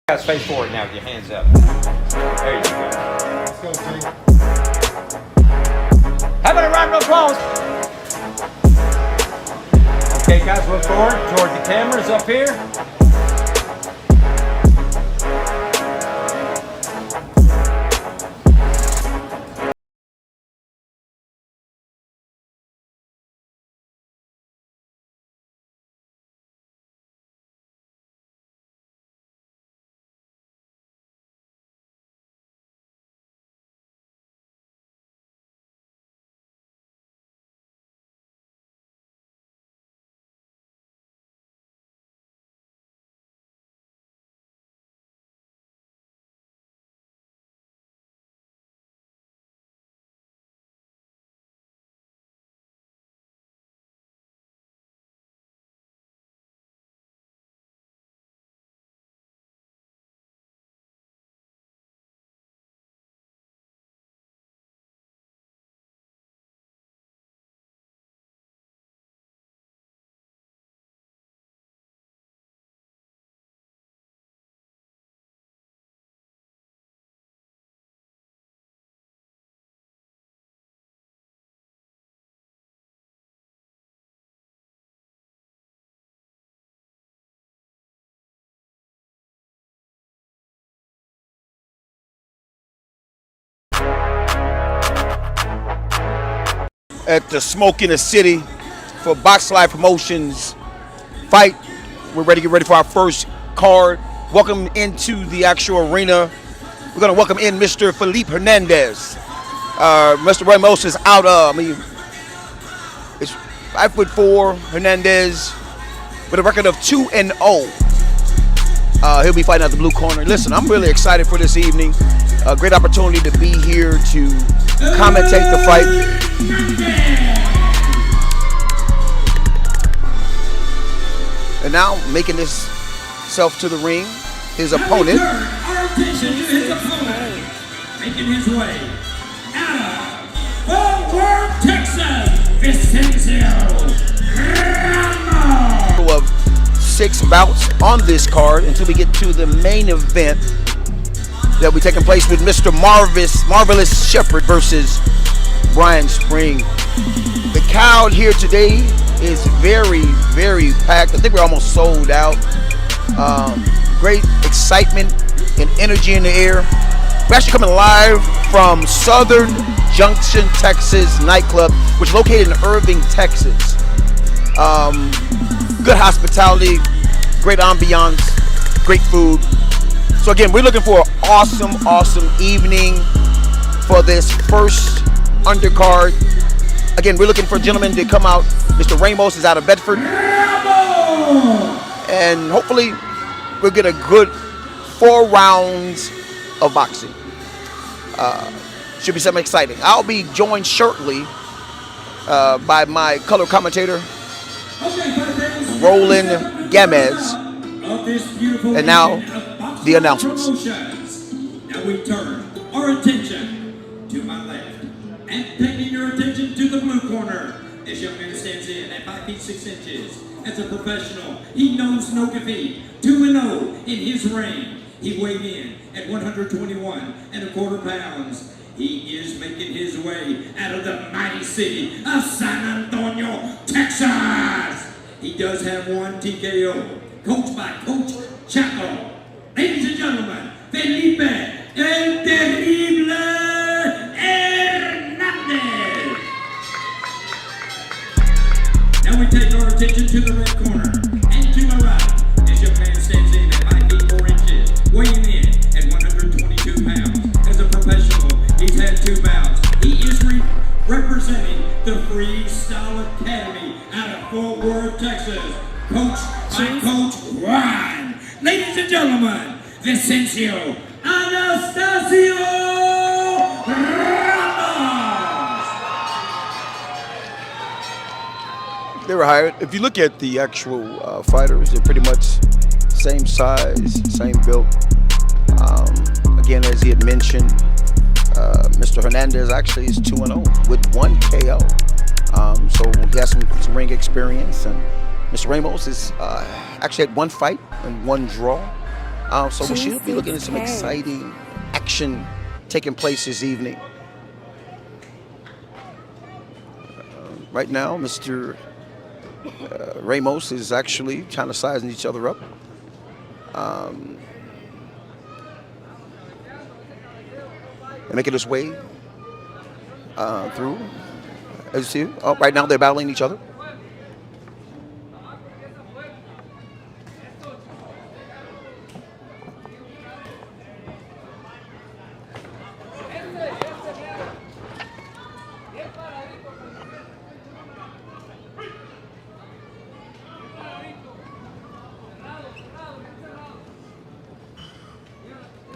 Guys, face forward now with your hands up. There you go. Let's go, Jake. How about a round of applause? Okay, guys, look forward toward the cameras up here. At the Smoke in the City for BOXLIFE Promotions fight. We're ready to get ready for our first card. Welcome into the actual arena. We're going to welcome in Mr. Felipe Hernandez. Mr. Ramos is out of, it's 5'4", Hernandez with a record of 2-0. He'll be fighting out the blue corner. Listen, I'm really excited for this evening. A great opportunity to be here to commentate the fight. And now making this self to the ring, his opponent. Our attention to his opponent, making his way out of Fort Worth, Texas, Vicencio Ramos. Of 6 bouts on this card until we get to the main event that will be taking place with Mr. Marvelous Shepherd versus Brian Spring. The crowd here today is very, very packed. I think we're almost sold out. Great excitement and energy in the air. We're actually coming live from Southern Junction, Texas nightclub, which is located in Irving, Texas. Good hospitality, great ambiance, great food. So again, we're looking for an awesome evening for this first undercard. Again, we're looking for a gentleman to come out. Mr. Ramos is out of Bedford. And hopefully we'll get a good 4 rounds of boxing. Should be something exciting. I'll be joined shortly by my color commentator, Roland Gamez. And now the announcements. Now we turn our attention to my left and taking your attention to the blue corner. This young man stands in at 5 feet 6 inches. As a professional, he knows no defeat. 2-0 in his reign. He weighed in at 121¼ pounds. He is making his way out of the mighty city of San Antonio, Texas. He does have 1 TKO, coached by Coach Chaco. Ladies and gentlemen, Felipe El Terrible Hernandez. Now we take our attention to the red corner and to my right. This young man stands in at 5 feet 4 inches, weighing in at 122 pounds. As a professional, he's had 2 bouts. He is representing the Freestyle Academy out of Fort Worth, Texas. Coached by Coach Ryan. Ladies and gentlemen, Vicencio Anastasio Ramos. They were hired. If you look at the actual fighters, they're pretty much same size, same build. Again, as he had mentioned, Mr. Hernandez actually is 2-0 with 1 KO. So he has some ring experience. And Mr. Ramos is actually had 1 fight and 1 draw. So we should be looking at some exciting action taking place this evening. Right now, Mr. Ramos is actually kind of sizing each other up. And making his way through. As you see, right now they're battling each other.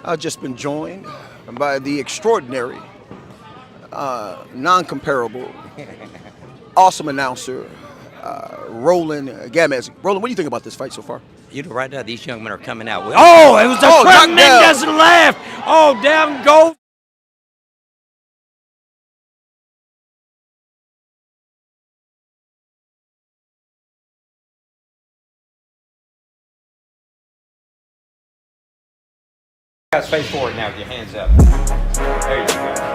I've just been joined by the extraordinary, non-comparable, awesome announcer, Roland Gamez. Roland, what do you think about this fight so far? You know, right now, these young men are coming out. Oh, it was a tremendous left. Oh, damn, go. Guys, face forward now with your hands up. There you go.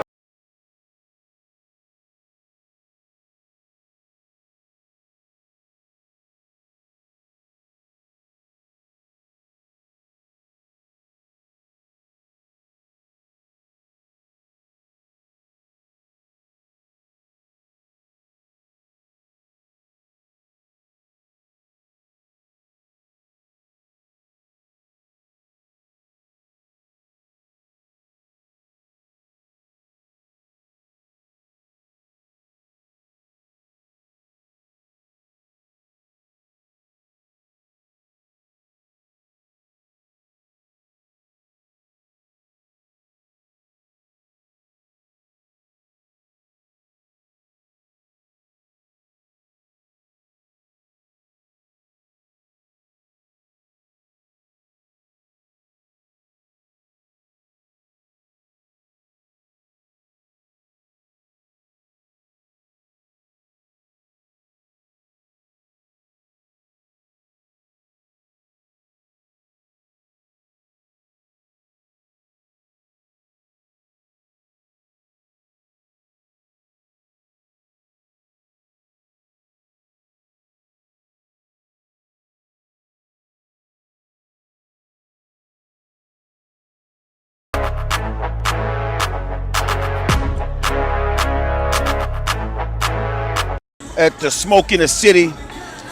At the Smoke in the City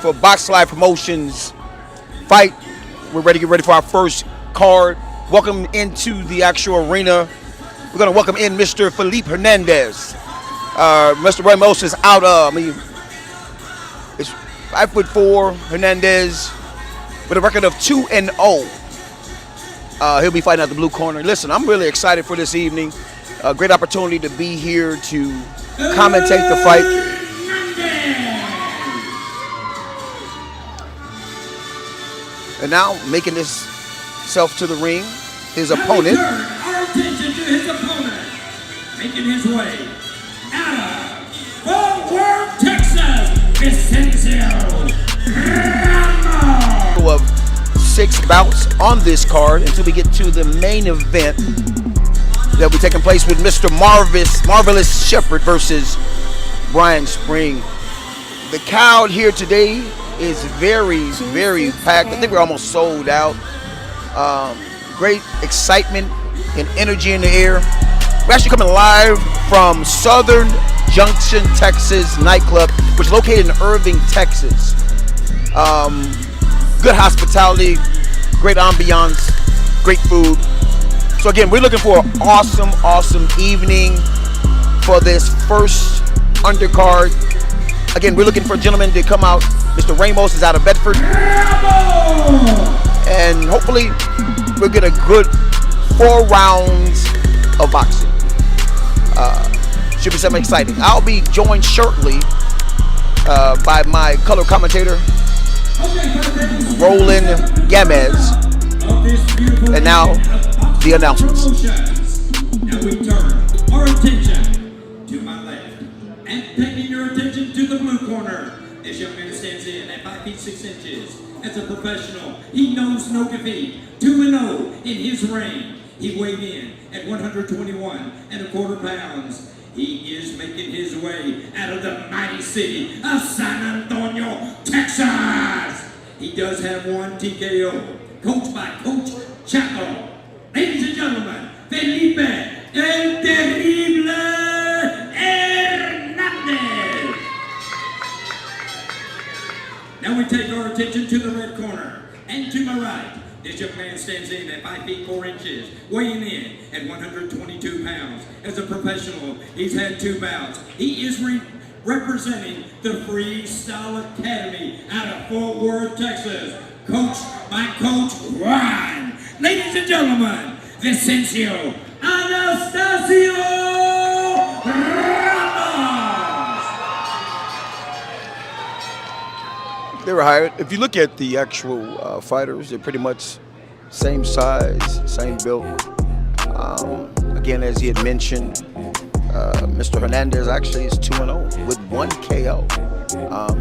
for BOXLIFE Promotions fight. We're ready to get ready for our first card. Welcome into the actual arena. We're going to welcome in Mr. Felipe Hernandez. Mr. Ramos is out of, it's 5'4", Hernandez with a record of 2-0. He'll be fighting out the blue corner. Listen, I'm really excited for this evening. A great opportunity to be here to commentate the fight. And now making this self to the ring, his opponent. Our attention to his opponent, making his way out of Fort Worth, Texas, Vicencio Ramos. Of 6 bouts on this card until we get to the main event that will be taking place with Mr. Marvelous Shepherd versus Brian Spring. The crowd here today is very, very packed. I think we're almost sold out. Great excitement and energy in the air. We're actually coming live from Southern Junction, Texas nightclub, which is located in Irving, Texas. Good hospitality, great ambiance, great food. So again, we're looking for an awesome evening for this first undercard. Again, we're looking for a gentleman to come out. Mr. Ramos is out of Bedford. And hopefully we'll get a good 4 rounds of boxing. Should be something exciting. I'll be joined shortly by my color commentator, Roland Gamez. And now, the announcements. Now we turn our attention to my left and taking your attention to the blue corner This young man stands in at 5 feet 6 inches. As a professional, he knows no defeat. 2-0 in his reign. He weighed in at 121.25 pounds. He is making his way out of the mighty city of San Antonio, Texas. He does have one TKO, coached by Coach Chaco. Ladies and gentlemen, Felipe El Terrible Hernandez. Now we take our attention to the red corner. And to my right, this young man stands in at 5 feet 4 inches, weighing in at 122 pounds. As a professional, he's had 2 bouts. He is representing the Freestyle Academy out of Fort Worth, Texas, coached by Coach Ryan. Ladies and gentlemen, Vicencio Anastasio Ramos. They were hired. If you look at the actual fighters, they're pretty much same size, same build. Again, as he had mentioned, Mr. Hernandez actually is 2-0 with 1 KO.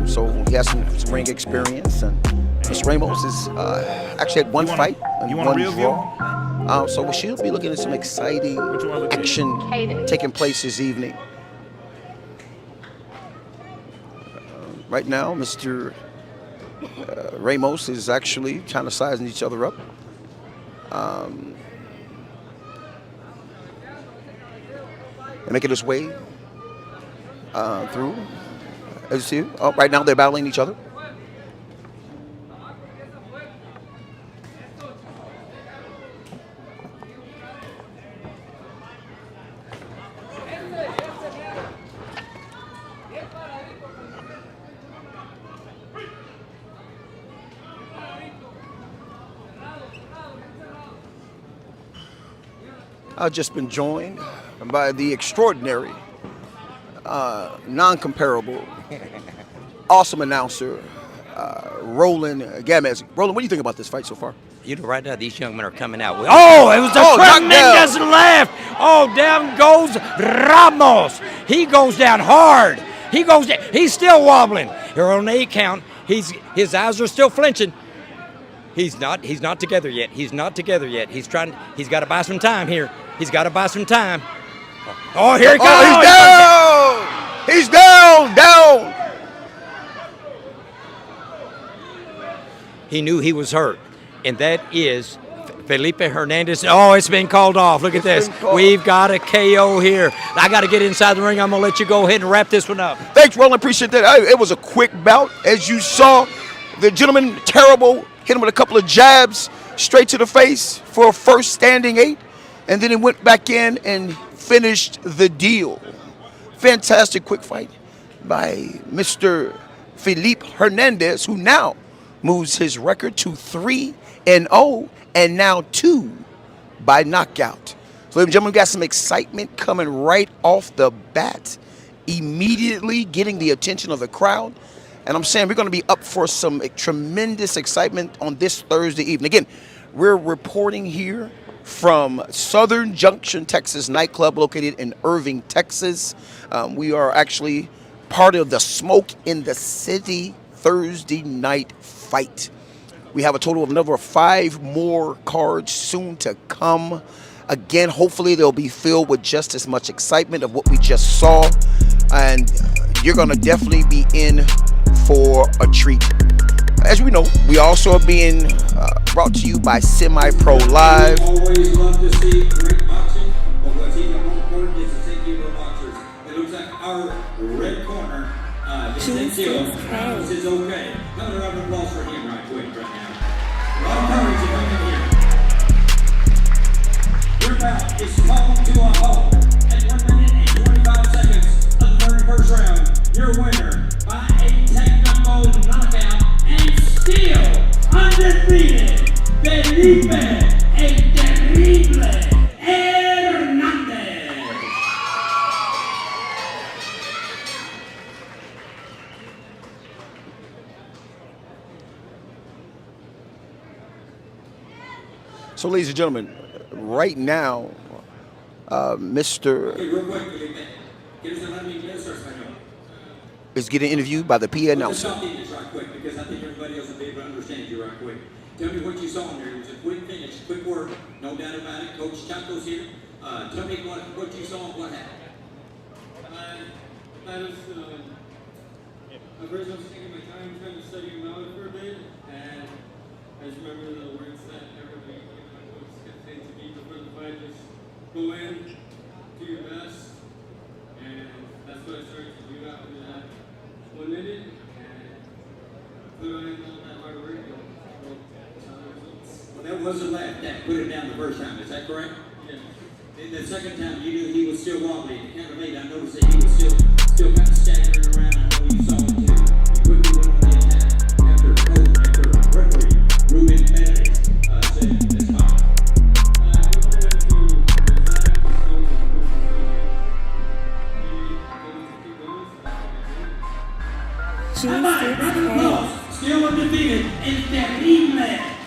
So he has some ring experience, and Mr. Ramos is actually had 1 fight and 1 draw. So we should be looking at some exciting action taking place this evening. Right now, Mr. Ramos is actually kind of sizing each other up. And making his way through. As you see, right now they're battling each other. I've just been joined by the extraordinary, non-comparable, awesome announcer, Roland Gamez. Roland, what do you think about this fight so far? You know, right now these young men are coming out. Oh, it was a tremendous left. Oh, down goes Ramos. He goes down hard. He goes down. He's still wobbling. Here on the 8 count. His eyes are still flinching. He's not together yet. He's not together yet. He's got to buy some time here. He's got to buy some time. Oh, here he comes. Oh, he's down. He's down. He knew he was hurt, and that is Felipe Hernandez. Oh, it's been called off. Look at this. We've got a KO here. I got to get inside the ring. I'm going to let you go ahead and wrap this one up. Thanks, Roland. Appreciate that. It was a quick bout. As you saw, the gentleman, terrible, hit him with a couple of jabs straight to the face for a first standing 8. And then he went back in and finished the deal. Fantastic quick fight by Mr. Felipe Hernandez, who now moves his record to 3-0 and now 2 by knockout. So, ladies and gentlemen, we got some excitement coming right off the bat, immediately getting the attention of the crowd. And I'm saying we're going to be up for some tremendous excitement on this Thursday evening. Again, we're reporting here from Southern Junction, Texas nightclub located in Irving, Texas. We are actually part of the Smoke in the City Thursday night fight. We have a total of another 5 more cards soon to come. Again, hopefully they'll be filled with just as much excitement of what we just saw. And you're going to definitely be in for a treat. As we know, we also are being brought to you by Semi-Pro Live. Always love to see great boxing, but what's even more important is to take care of boxers. It looks like our red corner, Vicencio Ramos is okay. Another round of applause for him right quick right now. A lot of courage to come in here. Your bout is called to a halt at 1 minute and 25 seconds of the very first round. Your winner by a technical knockout and still undefeated, Felipe El Terrible Hernandez. So, ladies and gentlemen, right now, Mr. Okay, real quick, Felipe. ¿Quieres hablar en inglés o español? is getting interviewed by the PA Let's announcer. stop this right quick because I think everybody else will be able to understand you right quick. Tell me what you saw in there. It was a quick finish, quick work, no doubt about it. Coach Chaco's here. Tell me what you saw and what happened. At first I was taking my time trying to study him out for a bit, and I just remember the words that everybody, my coach kept saying to me before the fight, just go in, do your best, and that's what I started to do after that 1 minute, and put in all that hard work, and saw the results. Well, that was a left that put it down the first time. Is that correct? Yeah. Then the second time, you knew he was still wobbly. At the count of 8, I noticed that he was still kind of staggering around. I know you saw it too. You quickly went on the attack after referee Ruben Benedict said that's fine. I went to the attack, just told him to push the he told me to keep going, so I did. Still undefeated, it's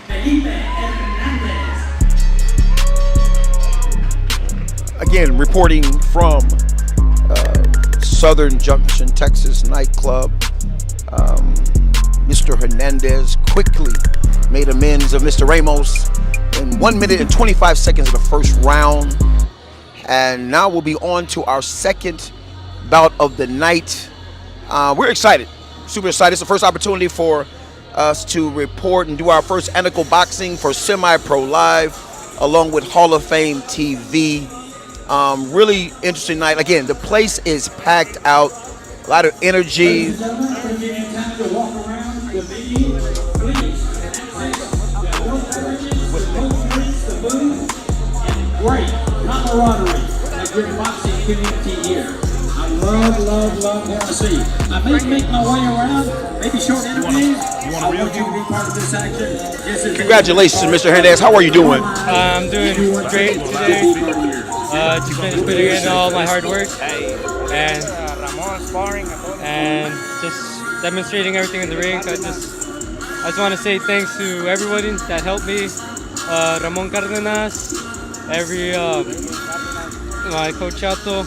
Felipe Hernandez. Again, reporting from Southern Junction, Texas nightclub. Mr. Hernandez quickly made amends of Mr. Ramos in 1 minute and 25 seconds of the first round. And now we'll be on to our second bout of the night. We're excited, super excited. It's the first opportunity for us to report and do our first Anacle Boxing for Semi-Pro Live, along with Hall of Fame TV. Really interesting night. Again, the place is packed out, a lot of energy. Ladies and gentlemen, I'm going to give you time to walk around the venue, please. The work beverages, the cold drinks, the booth, and great camaraderie of your boxing community here. I love what I see. I may make my way around, maybe short interviews. I want you to be part of this action. Yes, it's Congratulations, Mr. Hernandez. How are you doing? I'm doing great today. Just finished putting in all my hard work and just demonstrating everything in the ring. I just want to say thanks to everybody that helped me. Ramon Cardenas, my coach Chato,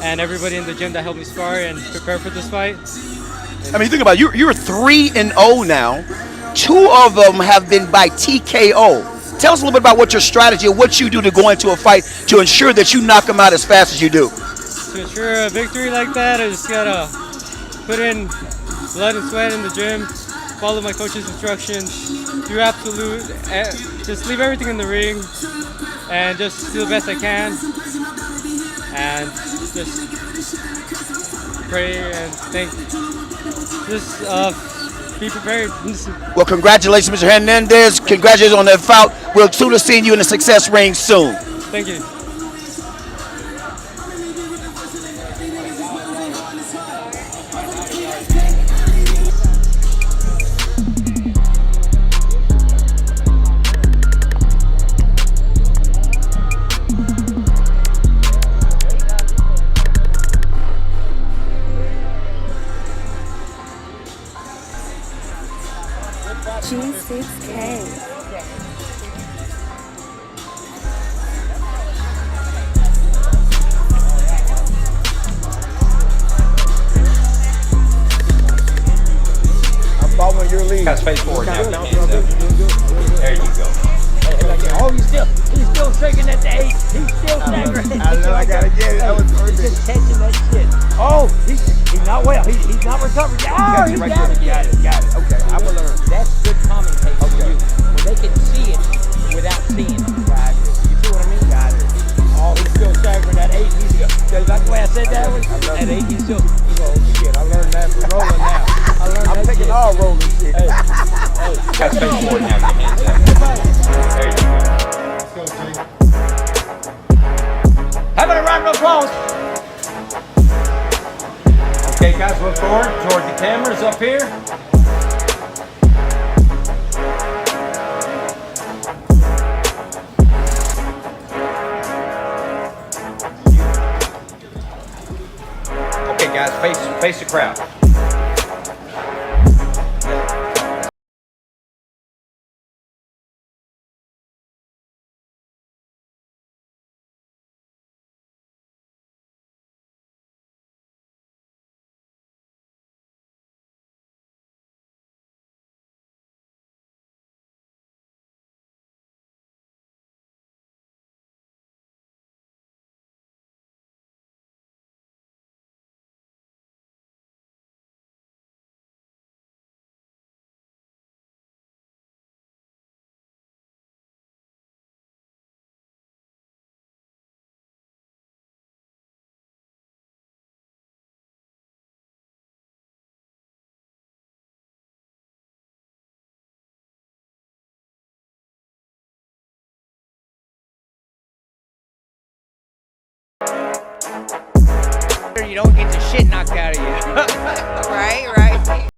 and everybody in the gym that helped me spar and prepare for this fight. I mean, think about it. You're 3-0 now. 2 of them have been by TKO. Tell us a little bit about what your strategy and what you do to go into a fight to ensure that you knock them out as fast as you do. To ensure a victory like that, I just gotta put in blood and sweat in the gym, follow my coach's instructions, do just leave everything in the ring, and just do the best I can, and just pray and be prepared. Well, congratulations, Mr. Hernandez. Congratulations on that fight. We'll soon see you in the success ring soon. Thank you. G6K. I'm following your lead. Guys, face forward now. Your hands up. There you go. Oh, he's still shaking at the 8. He's still staggering. I know, I gotta get it. That was perfect. He's just catching that shit. Oh, he's not well. He's not recovered. Oh, he's down again. Got it. Okay, I will learn. That's good commentating for you. When they can see it without seeing it. Got it. You see what I mean? Got it. Oh, he's still staggering at 8. He's still, like the way I said that was, at 8, he's still, I learned that from rolling now. I'm taking shit. all rolling shit. Guys, face forward now. Your hands up. There you go. How about a round of applause? Okay, guys, look forward toward the cameras up here. Okay, guys, face the crowd. Right, right.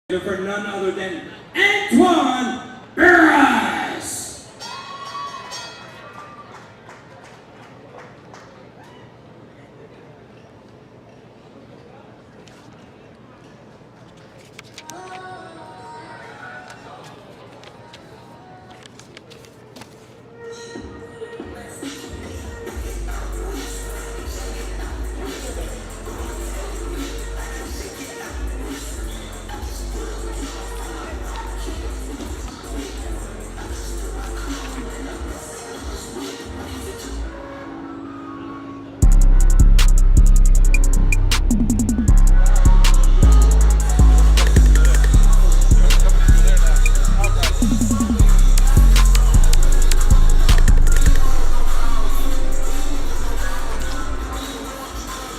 For none other than Antoine Barras.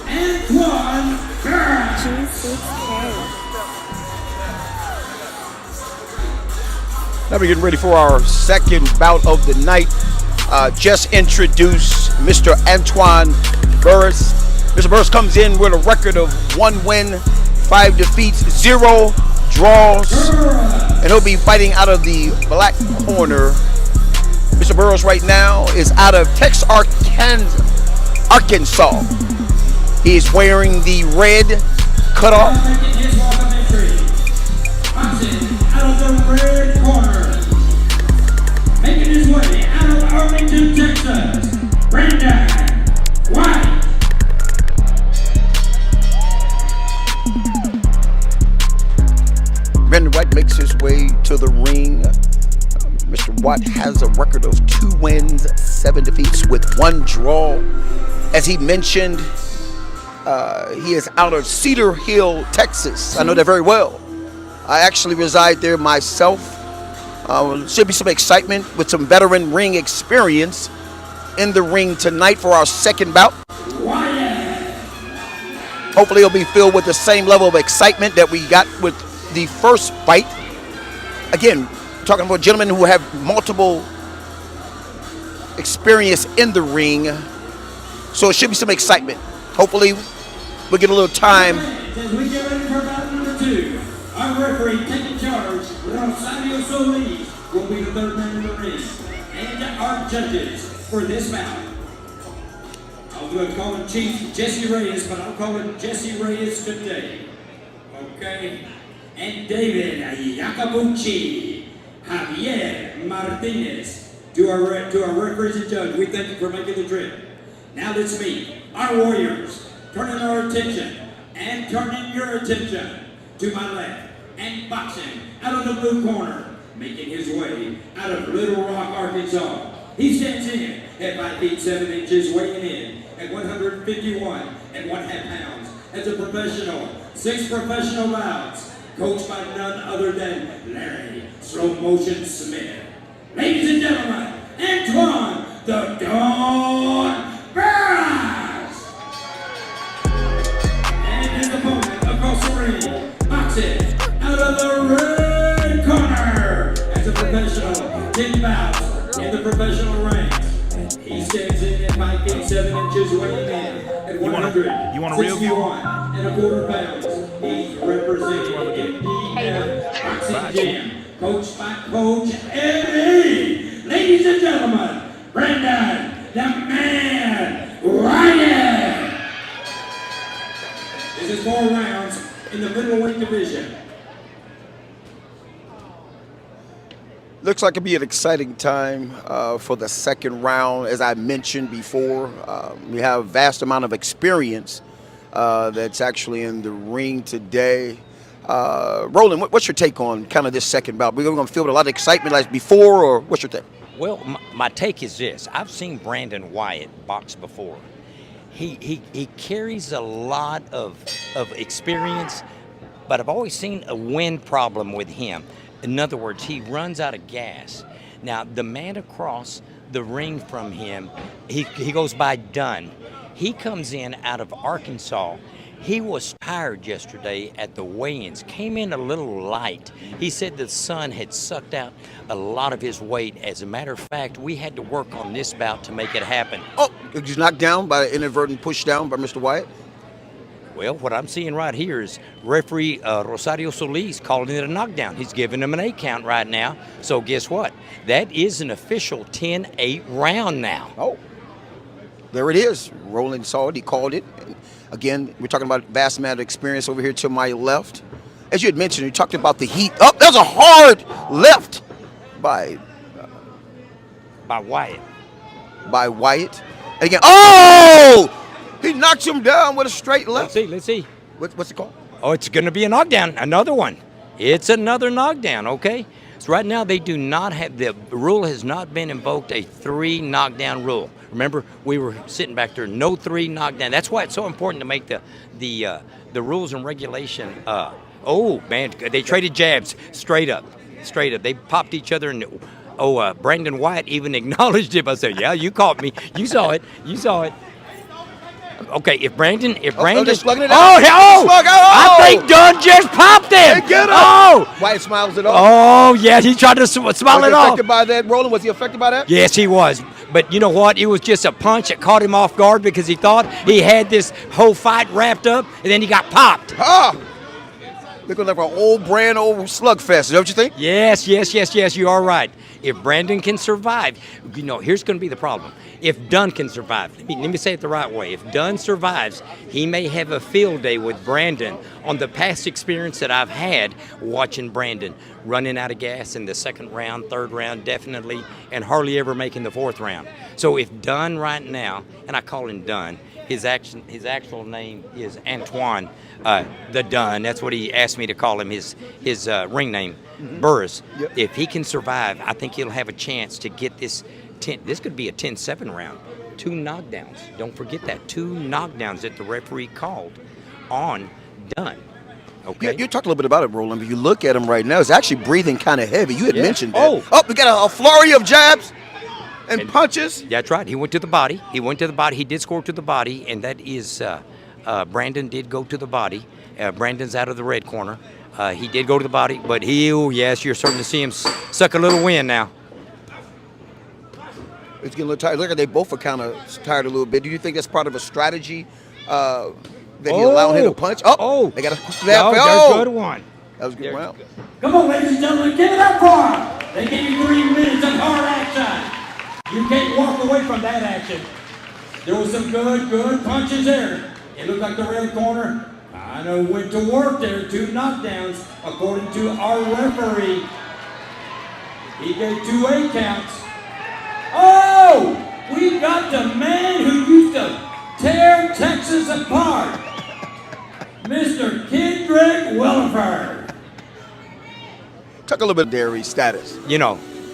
Antoine Barras. G6K. Now we're getting ready for our second bout of the night. Just introduce Mr. Antoine Barras. Mr. Barras comes in with a record of 1 win, 5 defeats, 0 draws, and he'll be fighting out of the black corner. Mr. Barras right now is out of Arkansas. He is wearing the red cutoff. Making his walk of entry. Boxing out of the red corner. Making his way out of Arlington, Texas. Brandon White. Brandon White makes his way to the ring. Mr. White has a record of 2 wins, 7 defeats with 1 draw. As he mentioned, he is out of Cedar Hill, Texas. I know that very well. I actually reside there myself. Should be some excitement with some veteran ring experience in the ring tonight for our second bout. Hopefully it'll be filled with the same level of excitement that we got with the first fight. Again, talking about gentlemen who have multiple experience in the ring. So it should be some excitement. Hopefully we'll get a little time. As we get ready for bout number 2, our referee taking charge, Rosario Solis, will be the third man in the ring. And our judges for this bout. I'm going to call him Chief Jesse Reyes, but I'll call him Jesse Reyes today. Okay? And David Yacabucci, Javier Martinez. To our referees and judge, we thank you for making the trip. Now let's meet our warriors. Turning our attention and turning your attention to my left and boxing out of the blue corner, making his way out of Little Rock, Arkansas. He stands in at 5 feet 7 inches, weighing in at 151.5 pounds. As a professional, 6 professional bouts, coached by none other than Larry Slow Motion Smith. Ladies and gentlemen, Antoine the Dawn Barras. And his opponent across the ring, boxing out of the red corner. As a professional, 10 bouts in the professional ranks. He stands in at 5 feet 7 inches, weighing in at 161.25 pounds. He's representing MDF Boxing Gym, coached by Coach Eddie. Ladies and gentlemen, Brandon, the man, Ryan. This is 4 rounds in the middleweight division. Looks like it'll be an exciting time for the second round. As I mentioned before, we have a vast amount of experience that's actually in the ring today. Roland, what's your take on kind of this second bout? We're going to feel a lot of excitement like before, or what's your take? Well, my take is this. I've seen Brandon Wyatt box before. He carries a lot of experience, but I've always seen a wind problem with him. In other words, he runs out of gas. Now, the man across the ring from him, he goes by Dunn. He comes in out of Arkansas. He was tired yesterday at the weigh-ins, came in a little light. He said the sun had sucked out a lot of his weight. As a matter of fact, we had to work on this bout to make it happen. Oh, he's knocked down by an inadvertent push down by Mr. Wyatt. Well, what I'm seeing right here is referee Rosario Solis calling it a knockdown. He's giving him an 8 count right now. So guess what? That is an official 10-8 round now. Oh, there it is. Roland saw it. He called it. And again, we're talking about vast amount of experience over here to my left. As you had mentioned, you talked about the heat. Oh, there's a hard left by Wyatt. And again, oh! He knocked him down with a straight left. Let's see. What's it called? Oh, it's going to be a knockdown. Another one. It's another knockdown, okay? So right now they do not have, the rule has not been invoked, a 3 knockdown rule. Remember, we were sitting back there, no 3 knockdown. That's why it's so important to make the rules and regulation. Oh, man, they traded jabs straight up. They popped each other, and Brandon Wyatt even acknowledged it. I said, yeah, you caught me. You saw it. Okay, if Brandon, they're slugging it out. Oh, I think Dunn just popped him. Hey, get him. Oh, Wyatt smiles it off. Oh, yeah, he tried to smile Was it he off. affected by that, Roland? Was he affected by that? Yes, he was. But you know what? It was just a punch that caught him off guard because he thought he had this whole fight wrapped up, and then he got popped. Looking like an old slugfest. Is that what you think? Yes, you are right. If Brandon can survive, here's going to be the problem. If Dunn can survive, let me say it the right way. If Dunn survives, he may have a field day with Brandon on the past experience that I've had watching Brandon running out of gas in the 2nd round, 3rd round, definitely, and hardly ever making the 4th round. So if Dunn right now, and I call him Dunn, his actual name is Antoine the Dunn. That's what he asked me to call him, his ring name, Burris. Yep. If he can survive, I think he'll have a chance to get this. This could be a 10-7 round. 2 knockdowns. Don't forget that. 2 knockdowns that the referee called on Dunn. Okay. You talked a little bit about it, Roland. If you look at him right now, he's actually breathing kind of heavy. You had mentioned that. Oh, we got a flurry of jabs and punches. That's right. He went to the body. He did score to the body, and that is Brandon did go to the body. Brandon's out of the red corner. He did go to the body, but yes, you're starting to see him suck a little wind now. It's getting a little tired. Look like they both are kind of tired a little bit. Do you think that's part of a strategy that he allowed him to punch? They got a good one. That was a good round. Come on, ladies and gentlemen, give it up for him. They gave you 3 minutes of hard action. You can't walk away from that action. There was some good punches there. It looked like the red corner. I know went to work there. 2 knockdowns, according to our referee. He gave 2 8 counts. Oh, we got the man who used to tear Texas apart, Mr. Kendrick Williford. Talk a little bit of Derry's status.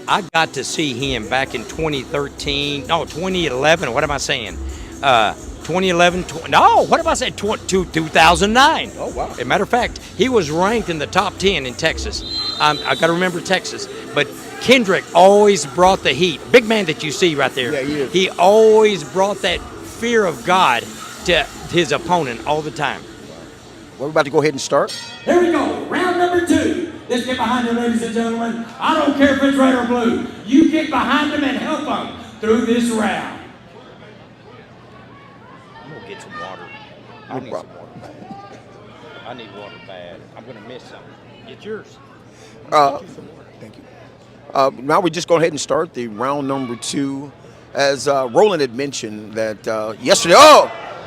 I got to see him back in 2011. What am I saying? 2011. What am I saying? 2009. Oh, wow. As a matter of fact, he was ranked in the top 10 in Texas. I got to remember Texas. But Kendrick always brought the heat. Big man that you see right there. Yeah, he is. He always brought that fear of God to his opponent all the time. We're about to go ahead and start. Here we go, round number 2. Let's get behind him, ladies and gentlemen. I don't care if it's red or blue. You get behind him and help him through this round. I'm going to get some water. I need some water. I need water bad. I'm going to miss something. Get yours. Thank you. Now we're just go ahead and start the round number 2. As Roland had mentioned that yesterday,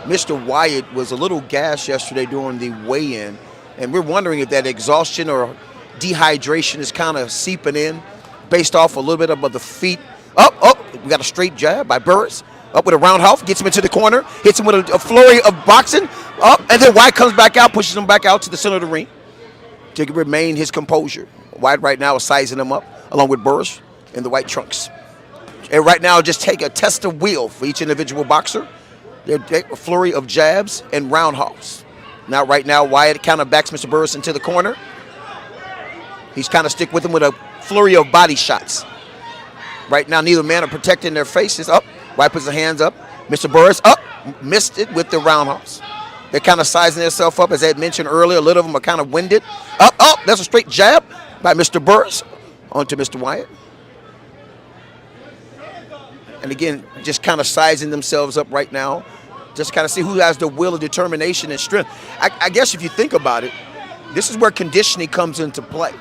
Mr. Wyatt was a little gassed yesterday during the weigh-in, and we're wondering if that exhaustion or dehydration is kind of seeping in based off a little bit of the feet. We got a straight jab by Burris. Up with a roundhouse, gets him into the corner, hits him with a flurry of boxing. And then Wyatt comes back out, pushes him back out to the center of the ring to remain his composure. Wyatt right now is sizing him up, along with Burris in the white trunks. And right now, just take a test of will for each individual boxer. They're a flurry of jabs and roundhouse. Now, right now, Wyatt kind of backs Mr. Burris into the corner. He's kind of stick with him with a flurry of body shots. Right now, neither man are protecting their faces. Wyatt puts his hands up. Mr. Burris missed it with the roundhouse. They're kind of sizing themselves up, as I had mentioned earlier. A little of them are kind of winded. Up, that's a straight jab by Mr. Burris onto Mr. Wyatt. And again, just kind of sizing themselves up right now. Just kind of see who has the will and determination and strength. I guess if you think about it, this is where conditioning comes into play,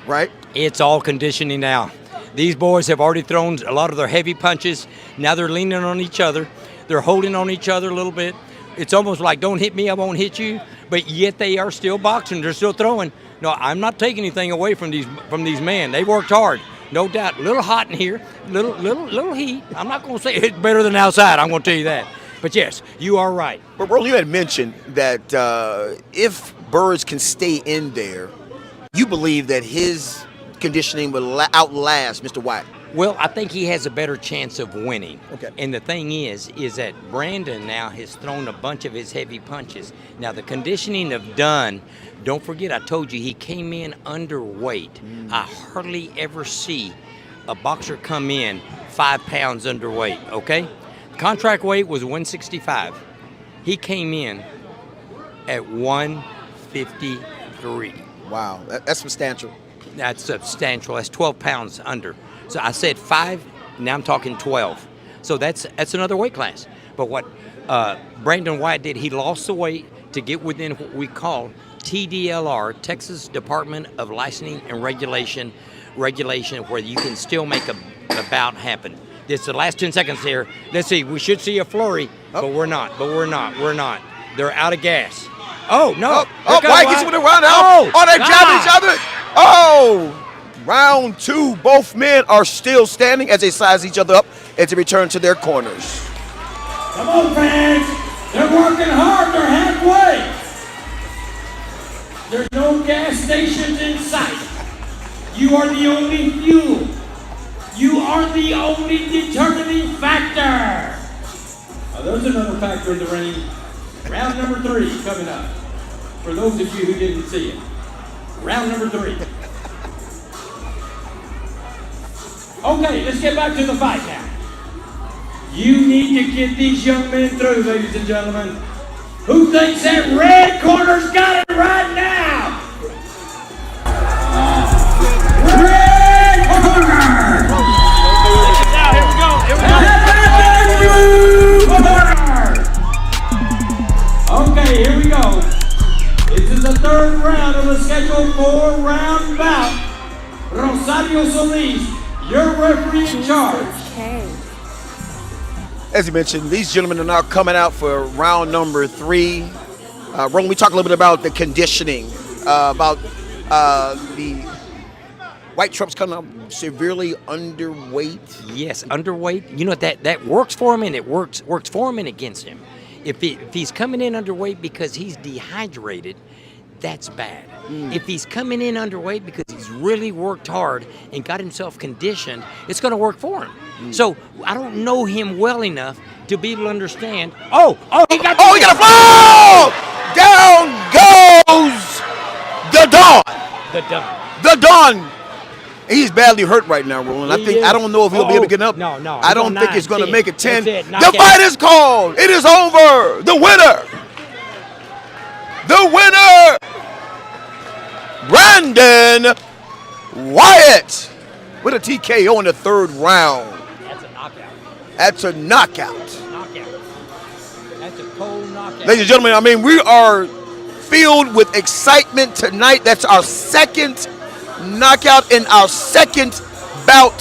right? It's all conditioning now. These boys have already thrown a lot of their heavy punches. Now they're leaning on each other. They're holding on each other a little bit. It's almost like, don't hit me, I won't hit you. But yet they are still boxing. They're still throwing. No, I'm not taking anything away from these men. They worked hard, no doubt. A little hot in here, little heat. I'm not going to say it's better than outside. I'm going to tell you that. But yes, you are right. But Roland, you had mentioned that if Burris can stay in there, you believe that his conditioning will outlast Mr. Wyatt. Well, I think he has a better chance of winning. Okay. And the thing is that Brandon now has thrown a bunch of his heavy punches. Now, the conditioning of Dunn, don't forget, I told you, he came in underweight. I hardly ever see a boxer come in 5 pounds underweight, okay? Contract weight was 165. He came in at 153. Wow, that's substantial. That's substantial. That's 12 pounds under. So I said 5, now I'm talking 12. So that's another weight class. But what Brandon Wyatt did, he lost the weight to get within what we call TDLR, Texas Department of Licensing and Regulation, where you can still make a bout happen. This is the last 10 seconds here. Let's see, we should see a flurry, but we're not. They're out of gas. Oh, no. Wyatt gets with a round out. Oh, they're jabbing each other. Oh! Round 2, both men are still standing as they size each other up as they return to their corners. Come on, fans. They're working hard. They're halfway. There's no gas stations in sight. You are the only fuel. You are the only determining factor. There's another factor in the ring. Round number 3 coming up. For those of you who didn't see it. Round number 3. Okay, let's get back to the fight now. You need to get these young men through, ladies and gentlemen. Who thinks that red corner's got it right now? Red corner! Here we go. Okay, here we go. This is the 3rd round of the scheduled 4-round bout. Rosario Solis, your referee in charge. As you mentioned, these gentlemen are now coming out for round number 3. Roland, we talked a little bit about the conditioning, about the White Trump's coming out severely underweight. Yes, underweight. You know, that works for him, and it works for him and against him. If he's coming in underweight because he's dehydrated, that's bad. If he's coming in underweight because he's really worked hard and got himself conditioned, it's going to work for him. So I don't know him well enough to be able to understand. He got a fall! Down goes the Don. The Don. He's badly hurt right now, Roland. I don't know if he'll be able to get up. No. I don't think he's going to make it 10. The fight is called. It is over. The winner, Brandon Wyatt, with a TKO in the 3rd round. That's a knockout. That's a cold knockout. Ladies and gentlemen, I mean, we are filled with excitement tonight. That's our 2nd knockout in our 2nd bout.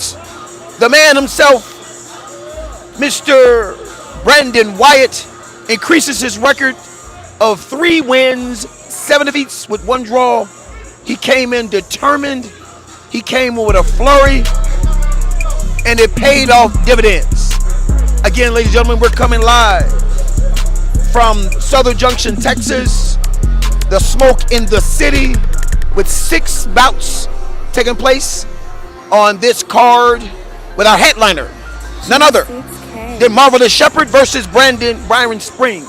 The man himself, Mr. Brandon Wyatt, increases his record of 3 wins, 7 defeats with 1 draw. He came in determined. He came with a flurry, and it paid off dividends. Again, ladies and gentlemen, we're coming live from Southern Junction, Texas. The smoke in the city, with 6 bouts taking place on this card with our headliner, none other than Marvelous Shepherd versus Byron Springs.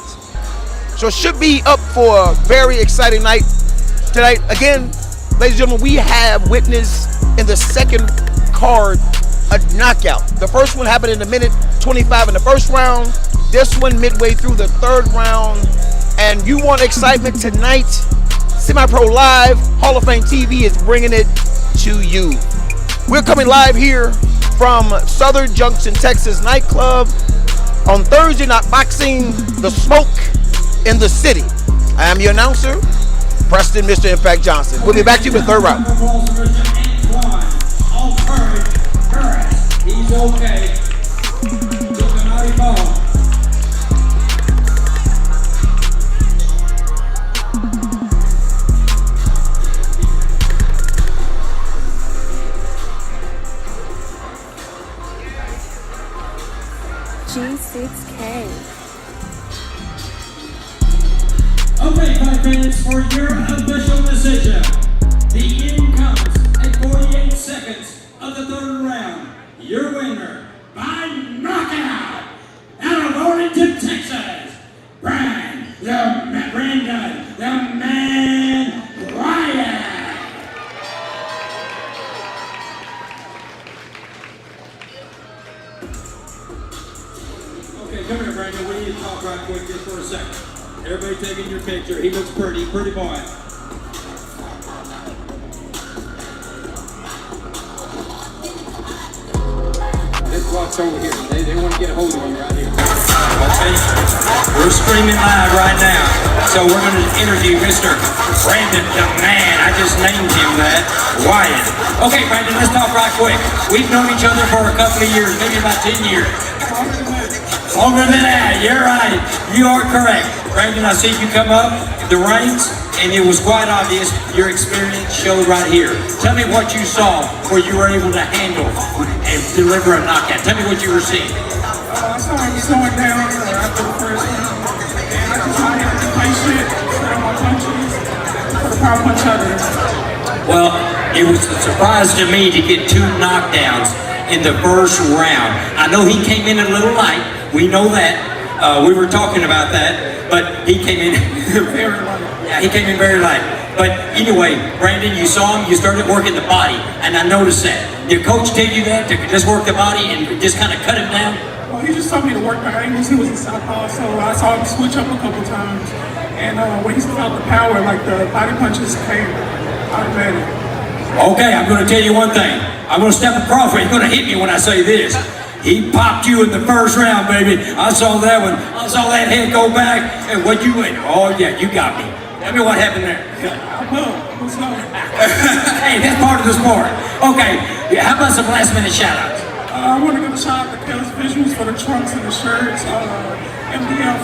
So it should be up for a very exciting night tonight. Again, ladies and gentlemen, we have witnessed in the 2nd card a knockout. The first one happened in a minute 25 in the 1st round. This one midway through the 3rd round. and you want excitement tonight, Semi-Pro Live, Hall of Fame TV is bringing it to you. We're coming live here from Southern Junction, Texas nightclub on Thursday Night Boxing, the smoke in the city. I am your announcer, Preston, Mr. Impact Johnson. We'll be back to you with the third round. He's okay. Looking mighty ball. G6K. Okay, 5 minutes for your official decision. The end comes at 48 seconds of the third round. Your winner by knockout out of Arlington, Texas, Brandon the Man Ryan. Okay, come here, Brandon. We need to talk right quick just for a second. Everybody taking your picture. He looks pretty boy. This block's over here. They want to get a hold of you right here. Okay? We're streaming live right now. So we're going to interview Mr. Brandon the Man. I just named him that. Wyatt. Okay, Brandon, let's talk right quick. We've known each other for a couple of years, maybe about 10 years. Longer than that, you're right. You are correct. Brandon, I see you come up the ranks, and it was quite obvious your experience showed right here. Tell me what you saw where you were able to handle and deliver a knockout. Tell me what you were seeing. I saw him slowing down after the first round, and I just saw him to play shit, throw my punches, put a power punch out of him. Well, it was a surprise to me to get 2 knockdowns in the first round. I know he came in a little light. We know that. We were talking about that, but he came in Very light. Yeah, he came in very light. But anyway, Brandon, you saw him, you started working the body, and I noticed that. Did coach tell you that, to just work the body and just kind of cut him down? Well, he just told me to work my angles. He was a southpaw, so I saw him switch up a couple times. And when he felt the power, like the body punches came automatic. Okay, I'm going to tell you one thing. I'm going to step across where he's going to hit me when I say this. He popped you in the first round, baby. I saw that one. I saw that head go back, and what you went, oh yeah, you got me. Tell me what happened there. Let's go. Hey, that's part of the sport. Okay, how about some last minute shout outs? I want to give a shout out to Kel's Visuals for the trunks and the shirts, MDF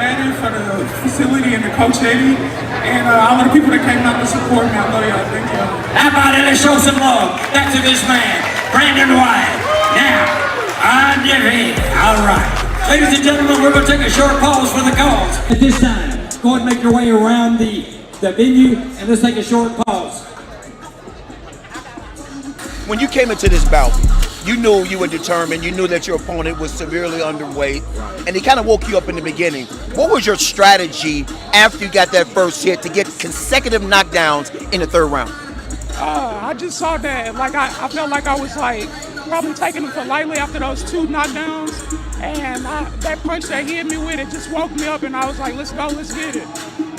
Madden for the facility and the coach Eddie, and all of the people that came out to support me. I love y'all. Thank y'all. How about it? Let's show some love back to this man, Brandon Wyatt. Now, on your feet. All right. Ladies and gentlemen, we're going to take a short pause for the calls. At this time, go ahead and make your way around the venue, and let's take a short pause. When you came into this bout, you knew you were determined. You knew that your opponent was severely underweight, and he kind of woke you up in the beginning. What was your strategy after you got that first hit to get consecutive knockdowns in the third round? I just saw that, like, I felt like I was, like, probably taking him for lightly after those 2 knockdowns, and that punch that he hit me with, it just woke me up, and I was like, let's go, let's get it.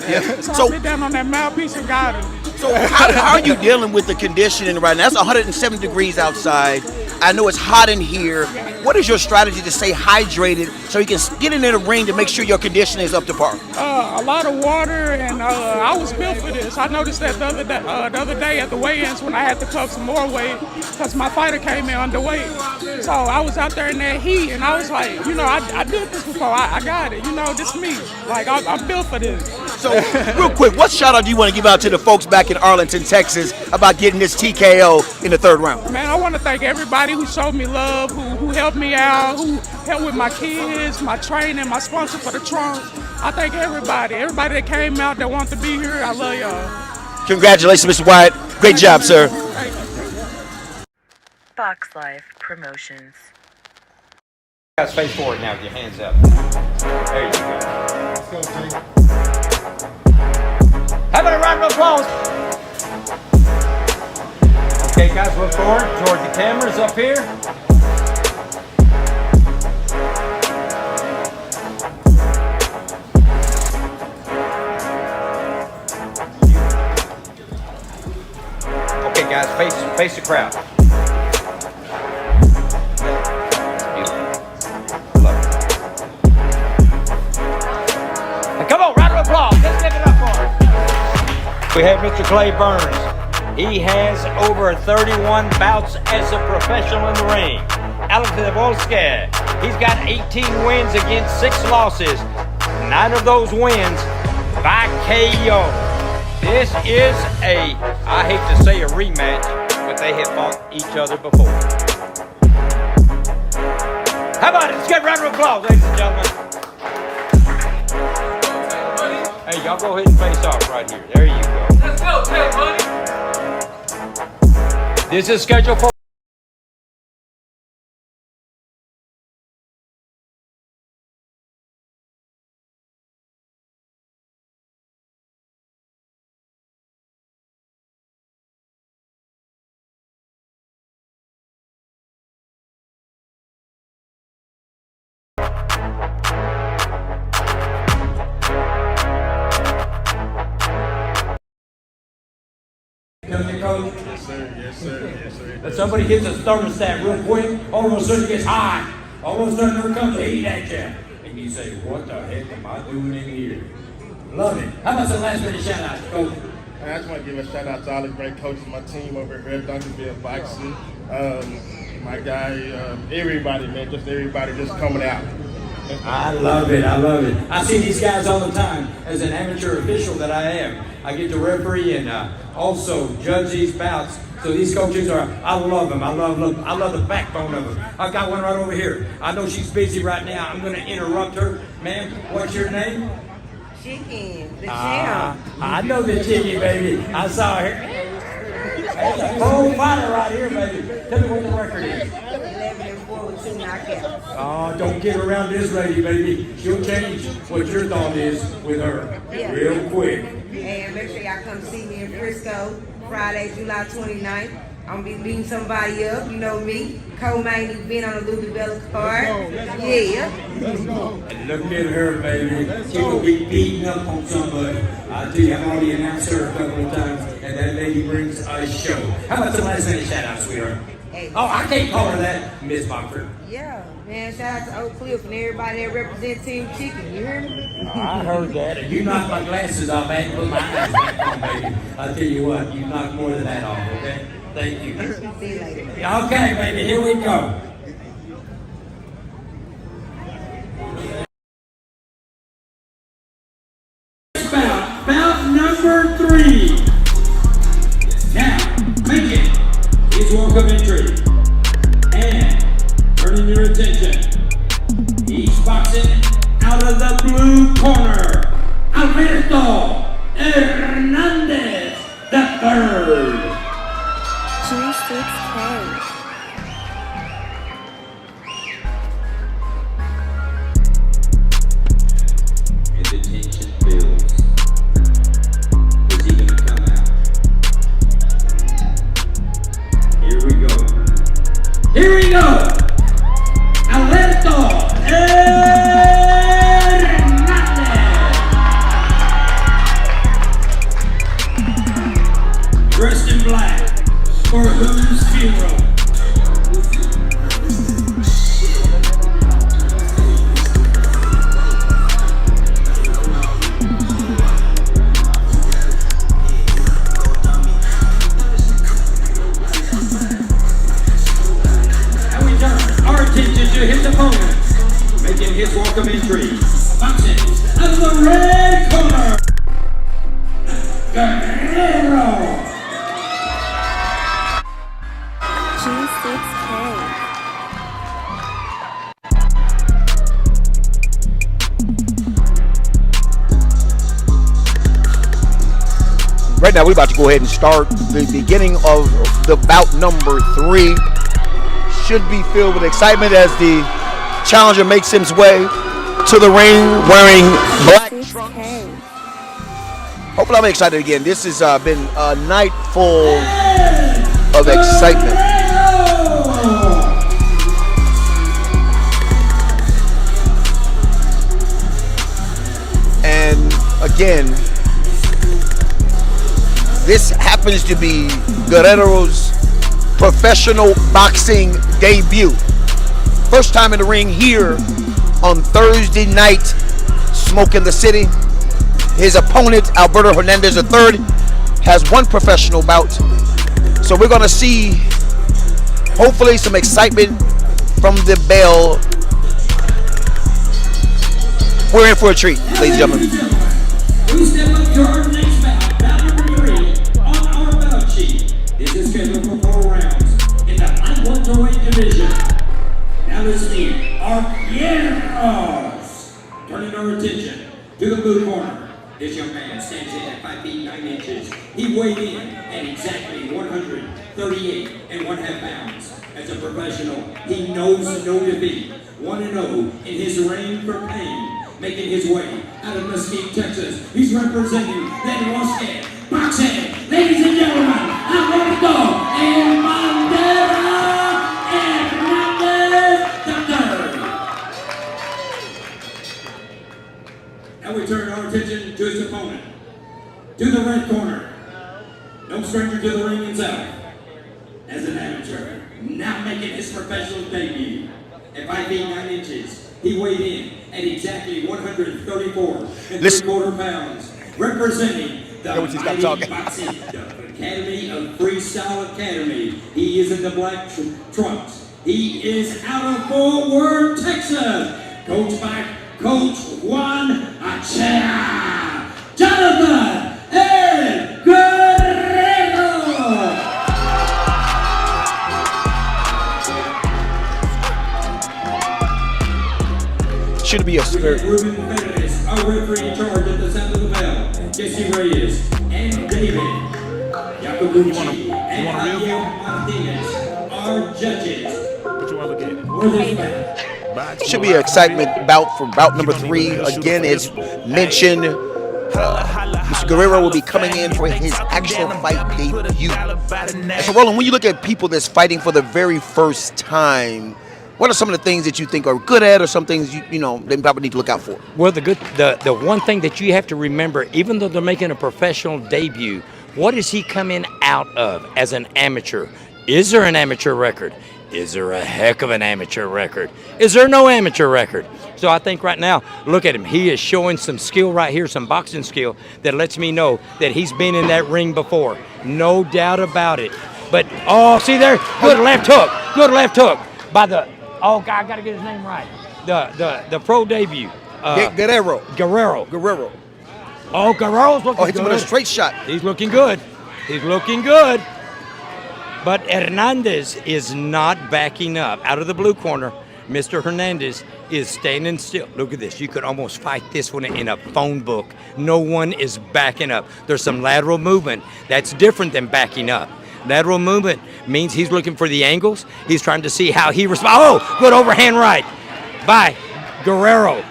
Yeah. So I sit down on that mouthpiece and got him. So how are you dealing with the conditioning right now? That's 107 degrees outside. I know it's hot in here. What is your strategy to stay hydrated so you can get in the ring to make sure your conditioning is up to par? A lot of water, and I was built for this. I noticed that the other day at the weigh-ins when I had to cut some more weight because my fighter came in underweight. So I was out there in that heat, and I was like, you know, I did this before. I got it. You know, this me. Like, I'm built for this. So, real quick, what shout out do you want to give out to the folks back in Arlington, Texas about getting this TKO in the third round? Man, I want to thank everybody who showed me love, who helped me out, who helped with my kids, my training, my sponsor for the trunks. I thank everybody that came out that wanted to be here. I love y'all. Congratulations, Mr. Wyatt. Great job, sir. BOXLIFE Promotions. Guys, face forward now with your hands up. There you go. Let's go, Jake. How about a round of applause? Okay, guys, look forward toward the cameras up here. Face the crowd. Beautiful. Love it. Now, come on, round of applause. Let's give it up for him. We have Mr. Clay Burns. He has over 31 bouts as a professional in the ring. Alex Zavolsky, he's got 18 wins against 6 losses. 9 of those wins by KO. This is a, I hate to say a rematch, but they have fought each other before. How about it? Let's get a round of applause, ladies and gentlemen. Hey, y'all go ahead and face off right here. There you go. Let's go, Tail Money. This is scheduled for coach. Yes, sir. Yes, sir. Yes, sir. If somebody hits a thermostat real quick, all of a sudden it gets hot. All of a sudden there comes the heat at you. And you say, what the heck am I doing in here? Love it. How about some last minute shout outs, coach? I just want to give a shout out to all the great coaches, my team over here at Duncanville Boxing. My guy, everybody, man, just everybody just coming out. I love it. I love it. I see these guys all the time as an amateur official that I am. I get to referee and also judge these bouts. So these coaches are, I love them. I love the backbone of them. I've got one right over here. I know she's busy right now. I'm going to interrupt her. Ma'am, what's your name? Chicken, the jam. I know the chicken, baby. I saw her. That's a cold fighter right here, baby. Tell me what the record is. 11-4 with 2 knockouts. Oh, don't get around this lady, baby. She'll change what your thought is with her real quick. And make sure y'all come see me in Frisco, Friday, July 29th. I'm gonna be beating somebody up, you know me. Co-main event on the Lou DeBella card. Yeah. And look at her, baby. She will be beating up on somebody. I tell you, I've already announced her a couple of times, and that lady brings a show. How about the last minute shout out, sweetheart? Hey. Oh, I can't call her that, Miss Montford. Yeah, man. Shout out to Oak Cliff and everybody that represents Team Chicken. You hear me? I heard that. And you knocked my glasses off. I had to put my eyes back on, baby. I'll tell you what, you knocked more than that off, okay? Thank you. See you later. Okay, baby, here we go. Bout number 3. Now, making his walk of entry and turning your attention. He's boxing out of the blue corner, Alberto Hernandez III. G6K. And the tension builds. Is he gonna come out? Here we go. Here we go! Alberto Hernandez! Dressed in black. For whose funeral? And we turn our attention to his opponent, making his walk of entry. Boxing out of the red corner, Guerrero. G6K. Right now, we're about to go ahead and start the beginning of the bout number 3. Should be filled with excitement as the challenger makes his way to the ring wearing black trunks. G6K. Hopefully, I'm excited again. This has been a night full of excitement. And again, this happens to be Guerrero's professional boxing debut. First time in the ring here on Thursday night, Smoke in the City. His opponent, Alberto Hernandez III, has one professional bout. So we're going to see, hopefully, some excitement from the bell. We're in for a treat, ladies and gentlemen. We step up to our next bout. Bout number 3 on our bout sheet. This is scheduled for 4 rounds in the light welterweight division. Now listening, our heroes. Turning our attention to the blue corner. This young man stands in at 5 feet 9 inches. He weighed in at exactly 138.5 pounds. As a professional, he knows no defeat. 1-0 in his reign for pain. Making his way out of Mesquite, Texas. He's representing that Rosquet boxing. Ladies and gentlemen, I'm going to go and Mandela Hernandez III. Now we turn our attention to his opponent. To the red corner. No stranger to the ring himself. As an amateur, now making his professional debut. At 5 feet 9 inches. He weighed in at exactly 134.75 pounds, representing the Mighty Boxing Academy of Freestyle Academy. He is in the black trunks. He is out of Fort Worth, Texas, coached by Coach Juan Achea. Jonathan El Guerrero. Should be a spirit. Ruben Fernandez, our referee in charge at the sound of the bell. Jesse Reyes and David Yacobucci and Javier Martinez, our judges. What you want to look at? For this match. Should be an excitement bout for bout number 3. Again, as mentioned, Mr. Guerrero will be coming in for his actual fight debut. And so, Roland, when you look at people that's fighting for the very first time, what are some of the things that you think are good at, or some things you know they probably need to look out for? Well, the one thing that you have to remember, even though they're making a professional debut, what is he coming out of as an amateur? Is there an amateur record? Is there a heck of an amateur record? Is there no amateur record? So I think right now, look at him. He is showing some skill right here, some boxing skill that lets me know that he's been in that ring before. No doubt about it. But, oh, see there? Good left hook. Good left hook by the... Oh, God, I got to get his name right. The pro debut. Guerrero. Oh, Guerrero's looking good. Oh, hits him with a straight shot. He's looking good. He's looking good. But Hernandez is not backing up. Out of the blue corner, Mr. Hernandez is standing still. Look at this. You could almost fight this one in a phone book. No one is backing up. There's some lateral movement. That's different than backing up. Lateral movement means he's looking for the angles. He's trying to see how he responds. Oh, good overhand right by Guerrero.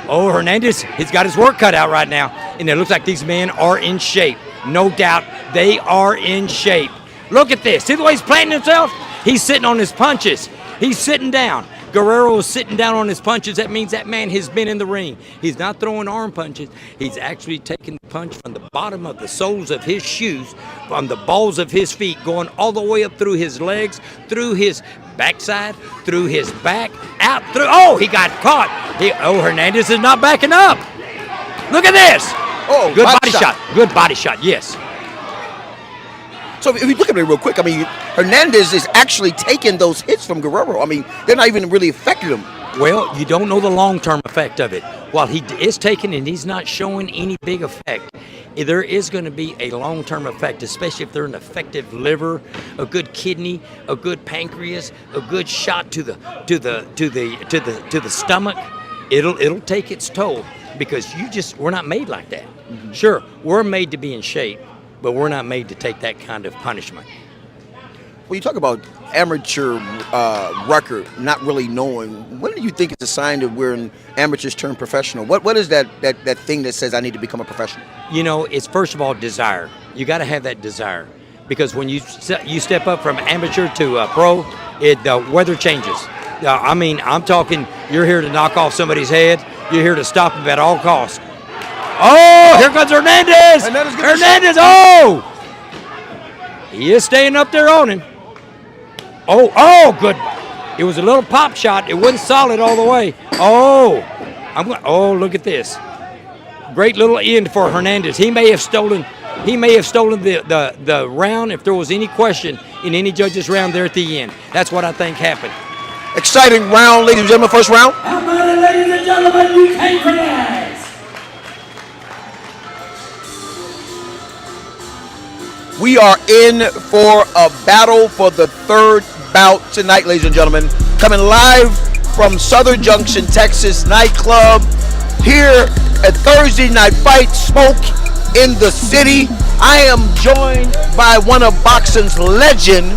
Oh, Hernandez, he's got his work cut out right now. And it looks like these men are in shape. No doubt they are in shape. Look at this. See the way he's planting himself? He's sitting on his punches. He's sitting down. Guerrero is sitting down on his punches. That means that man has been in the ring. He's not throwing arm punches. He's actually taking the punch from the bottom of the soles of his shoes, from the balls of his feet, going all the way up through his legs, through his backside, through his back, out through. Oh, he got caught. Hernandez is not backing up. Look at this. Oh, good body shot. Good body shot, yes. So if you look at it real quick, I mean, Hernandez is actually taking those hits from Guerrero. I mean, they're not even really affecting him. Well, you don't know the long-term effect of it. While he is taking and he's not showing any big effect, there is going to be a long-term effect, especially if they're an effective liver, a good kidney, a good pancreas, a good shot to the stomach. It'll take its toll because we're not made like that. Mm-hmm. Sure, we're made to be in shape, but we're not made to take that kind of punishment. When you talk about amateur record, not really knowing, when do you think it's a sign that we're in amateurs turn professional? What is that thing that says I need to become a professional? You know, it's first of all desire. You got to have that desire, because when you step up from amateur to pro, the weather changes. I mean, I'm talking. You're here to knock off somebody's head. You're here to stop him at all costs. Oh, here comes Hernandez! Hernandez! Oh, he is staying up there on him. Oh, good. It was a little pop shot. It wasn't solid all the way. Oh, look at this. Great little end for Hernandez. He may have stolen the round if there was any question in any judge's round there at the end. That's what I think happened. Exciting round, ladies and gentlemen. First round. How about it, ladies and gentlemen? You came for that. We are in for a battle for the third bout tonight, ladies and gentlemen. Coming live from Southern Junction, Texas nightclub here at Thursday Night Fight, Smoke in the City. I am joined by one of boxing's legend,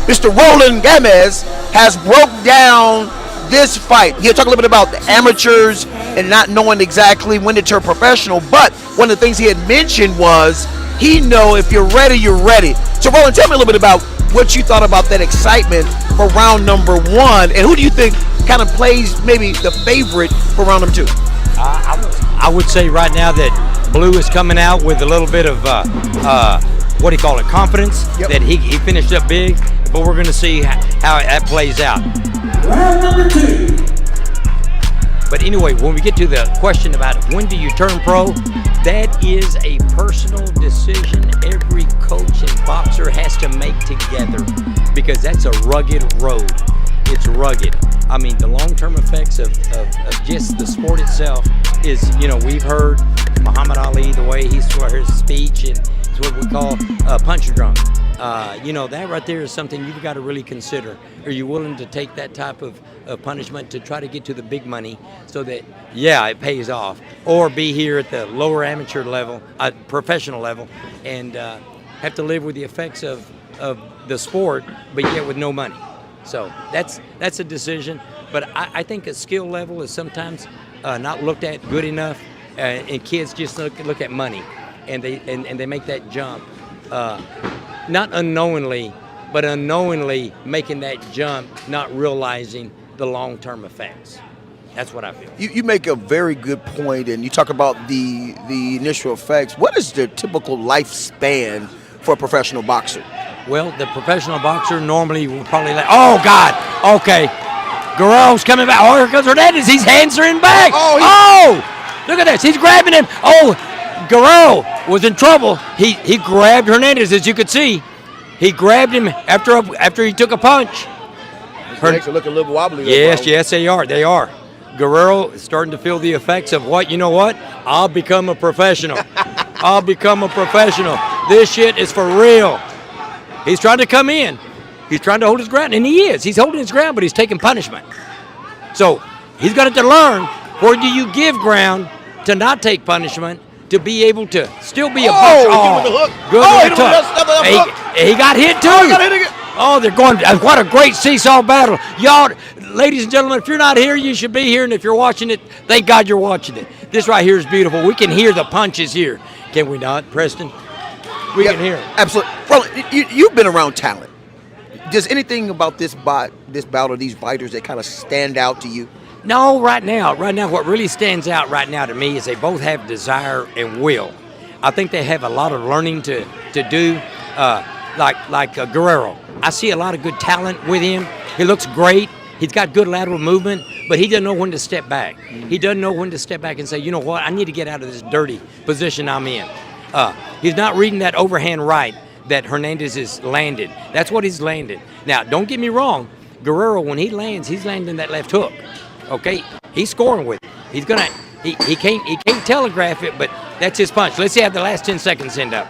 Mr. Roland Gamez, has broke down this fight. He'll talk a little bit about the amateurs and not knowing exactly when to turn professional, but one of the things he had mentioned was he know if you're ready, you're ready. So Roland, tell me a little bit about what you thought about that excitement for round number one, and who do you think kind of plays maybe the favorite for round number two? I would say right now that Blue is coming out with a little bit of what do you call it, confidence. Yep. That he finished up big, but we're going to see how that plays out. Round number two. But anyway, when we get to the question about when do you turn pro, that is a personal decision every coach and boxer has to make together, because that's a rugged road. It's rugged. I mean, the long-term effects of just the sport itself is, we've heard Muhammad Ali, the way he swore his speech, and it's what we call punch drunk. That right there is something you've got to really consider. Are you willing to take that type of punishment to try to get to the big money so that, it pays off? Or be here at the lower amateur level, professional level, and have to live with the effects of the sport, but yet with no money. So that's a decision. But I think a skill level is sometimes not looked at good enough, and kids just look at money, and they make that jump. Not unknowingly, but unknowingly making that jump, not realizing the long-term effects. That's what I feel. You make a very good point, and you talk about the initial effects. What is the typical lifespan for a professional boxer? Well, the professional boxer normally will probably oh, God, okay. Guerrero's coming back. Oh, here comes Hernandez. He's answering back. Oh, look at this. He's grabbing him. Oh, Guerrero was in trouble. He grabbed Hernandez, as you could see. He grabbed him after he took a punch. His legs are looking a little wobbly. Yes, they are. They are. Guerrero is starting to feel the effects of what? You know what? I'll become a professional. I'll become a professional. This shit is for real. He's trying to come in. He's trying to hold his ground, and he is. He's holding his ground, but he's taking punishment. So he's going to learn, where do you give ground to not take punishment, to be able to still be a boxer? With the hook. Good. He got hit too. They're going. What a great seesaw battle, y'all, ladies and gentlemen. If you're not here, you should be here, and if you're watching it, thank God you're watching it. This right here is beautiful. We can hear the punches here, can we not, Preston? We can hear it. Absolutely. Well, you've been around talent. Does anything about this bout or these fighters that kind of stand out to you? No, right now, what really stands out right now to me is they both have desire and will. I think they have a lot of learning to do, like Guerrero. I see a lot of good talent with him. He looks great. He's got good lateral movement, but he doesn't know when to step back. He doesn't know when to step back and say, you know what, I need to get out of this dirty position I'm in. He's not reading that overhand right that Hernandez is landed. That's what he's landed. Now, don't get me wrong. Guerrero, when he lands, he's landing that left hook. Okay, he's scoring with it. He's gonna. He can't telegraph it, but that's his punch. Let's see how the last 10 seconds end up.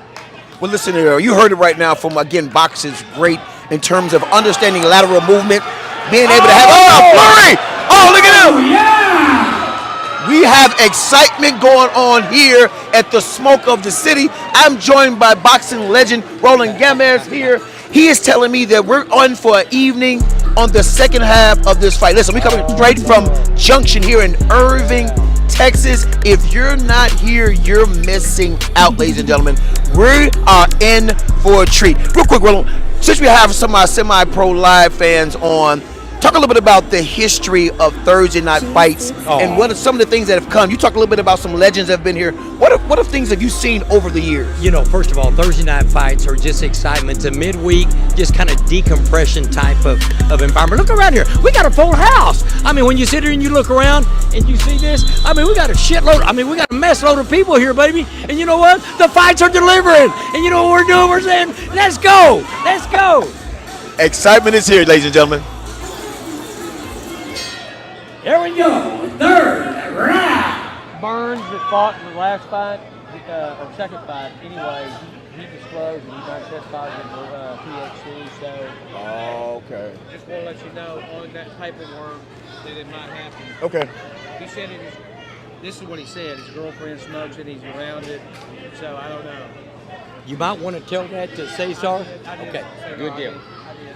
Well, listen here. You heard it right now from, again, boxing's great in terms of understanding lateral movement, being able to have a flurry. Oh, look at him! Yeah! We have excitement going on here at the Smoke of the City. I'm joined by boxing legend Roland Gamez here. He is telling me that we're on for an evening on the second half of this fight. Listen, we're coming straight from Junction here in Irving, Texas. If you're not here, you're missing out, ladies and gentlemen. We are in for a treat. Real quick, Roland, since we have some of our semi-pro live fans on, Talk a little bit about the history of Thursday night fights and what are some of the things that have come. You talk a little bit about some legends that have been here. What are things have you seen over the years? You know, first of all, Thursday night fights are just excitement. It's a midweek, just kind of decompression type of environment. Look around here. We got a full house. I mean, when you sit here and you look around and you see this, I mean, we got a shitload. I mean, we got a mess load of people here, baby. And you know what? The fights are delivering. And you know what we're doing? We're saying, let's go. Let's go. Excitement is here, ladies and gentlemen. Here we go. Third round. Burns that fought in the last fight, or second fight, anyway, he disclosed and he might testify with PhD, so. Oh, okay. Just want to let you know on that paperwork that it might happen. Okay. He said this is what he said, his girlfriend smokes it, he's around it, so I don't know. You might want to tell that to Cesar. I did. Okay, So, good no, deal. I did.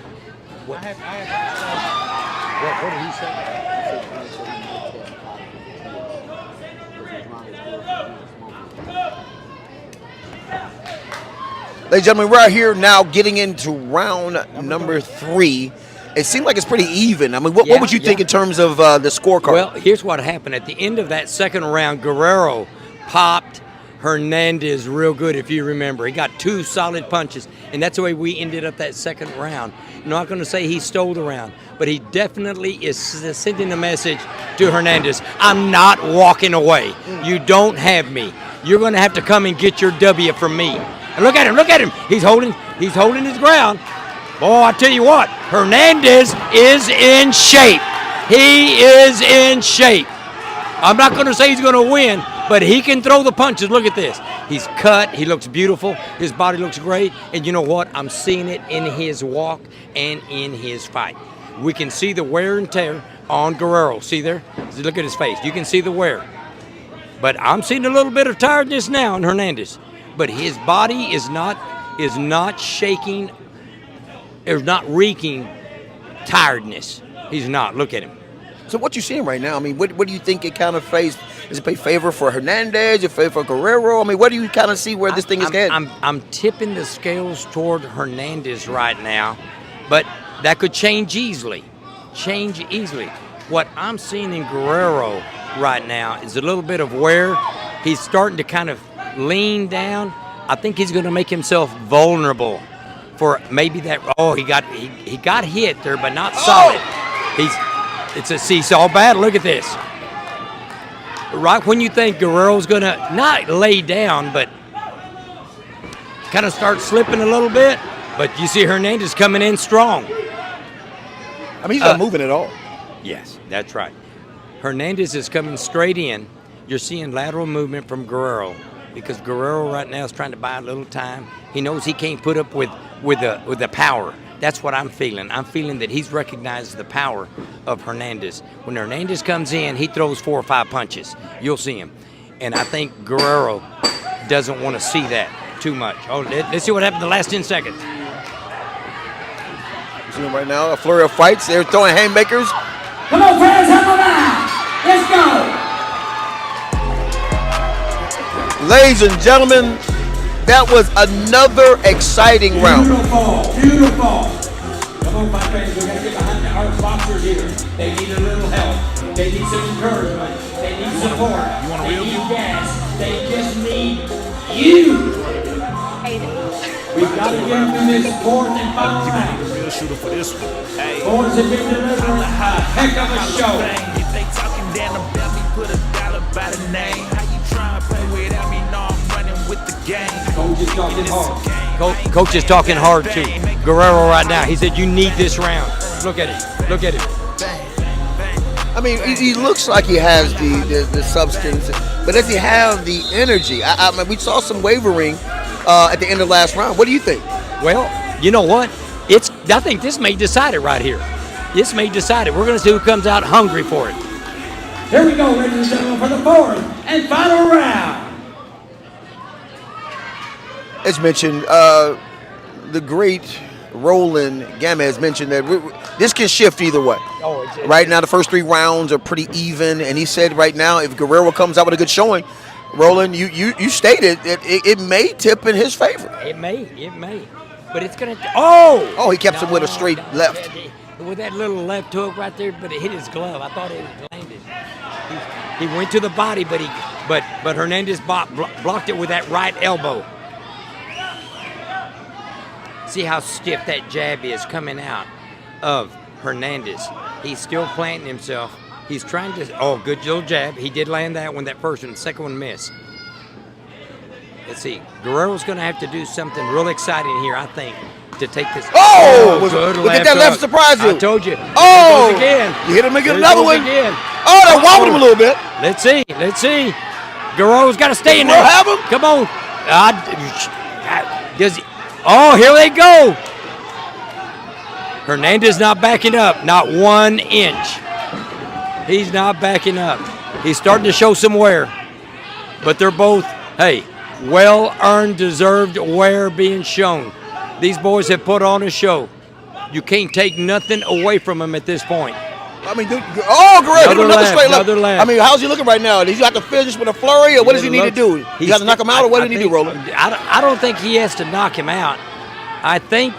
What? I have What did he say? Ladies and gentlemen, we're out here now getting into round number 3. It seemed like it's pretty even. I mean, what would you think in terms of the scorecard? Well, here's what happened. At the end of that second round, Guerrero popped Hernandez real good, if you remember. He got 2 solid punches, and that's the way we ended up that second round. I'm not going to say he stole the round, but he definitely is sending a message to Hernandez. I'm not walking away. You don't have me. You're going to have to come and get your W from me. And look at him, look at him. He's holding his ground. Boy, I tell you what, Hernandez is in shape. He is in shape. I'm not going to say he's going to win, but he can throw the punches. Look at this. He's cut. He looks beautiful. His body looks great. And you know what? I'm seeing it in his walk and in his fight. We can see the wear and tear on Guerrero. See there? Look at his face. You can see the wear. But I'm seeing a little bit of tiredness now in Hernandez. But his body is not shaking. Is not reeking tiredness. He's not. Look at him. So what you seeing right now? I mean, what do you think it kind of plays? Does it play favor for Hernandez? Does it play for Guerrero? I mean, what do you kind of see where this thing is heading? I'm tipping the scales toward Hernandez right now, but that could change easily. What I'm seeing in Guerrero right now is a little bit of wear. He's starting to kind of lean down. I think he's going to make himself vulnerable for maybe that. Oh, he got hit there, but not solid. It's a seesaw battle. Look at this. Right when you think Guerrero's going to not lay down, but kind of start slipping a little bit, but you see Hernandez coming in strong. I mean, he's not moving at all. Yes, that's right. Hernandez is coming straight in. You're seeing lateral movement from Guerrero because Guerrero right now is trying to buy a little time. He knows he can't put up with the power. That's what I'm feeling. I'm feeling that he's recognized the power of Hernandez. When Hernandez comes in, he throws 4 or 5 punches. You'll see him. And I think Guerrero doesn't want to see that too much. Oh, let's see what happened in the last 10 seconds. You see him right now, a flurry of fights. They're throwing haymakers. Come on, friends, have a round. Let's go. Ladies and gentlemen, that was another exciting round. Beautiful. Come on, my friends, we got to get behind our boxers here. They need a little help. They need some encouragement. They need support. They need gas. They just need you. We've got to get them in this 4th and final round. Real shooter for this one. Hey. Boys have been delivering a heck of a show. If they talking down about me, put a dollar by the name. How you trying to play without me? No, I'm running with the game. Coach is talking hard. Coach is talking hard too. Guerrero right now. He said you need this round. Look at it. Look at it. I mean, he looks like he has the substance, but does he have the energy? I mean, we saw some wavering at the end of last round. What do you think? Well, you know what? I think this may decide it right here. This may decide it. We're going to see who comes out hungry for it. Here we go, ladies and gentlemen, for the 4th and final round. As mentioned, the great Roland Gamez mentioned that this can shift either way. Right now, the first 3 rounds are pretty even, and he said right now, if Guerrero comes out with a good showing, Roland, you stated that it may tip in his favor. It may. But it's going to... Oh! Oh, he kept him with a straight left. with that little left hook right there, but it hit his glove. I thought it landed. He went to the body, but Hernandez blocked it with that right elbow. See how stiff that jab is coming out of Hernandez. He's still planting himself. He's trying to, oh, good little jab. He did land that one, that first one. The second one missed. Let's see. Guerrero's going to have to do something real exciting here, I think, to take this. Oh! Good Look at that left surprise you. I told you. Oh! There it goes again. You hit him again, There it another goes one. Again. Oh, that wobbled him a little bit. Let's see. Let's see. Guerrero's got to stay in Guerrero there. have him? Come on. Does he, oh, here they go. Hernandez not backing up. Not 1 inch. He's not backing up. He's starting to show some wear. But they're both, hey, well-earned, deserved wear being shown. These boys have put on a show. You can't take nothing away from them at this point. I mean, dude, oh, Guerrero hit him another straight left. Another left. I mean, how's he looking right now? Does he have to finish with a flurry, or what does he need to do? He got to knock him out, or what did he do, Roland? I don't think he has to knock him out. I think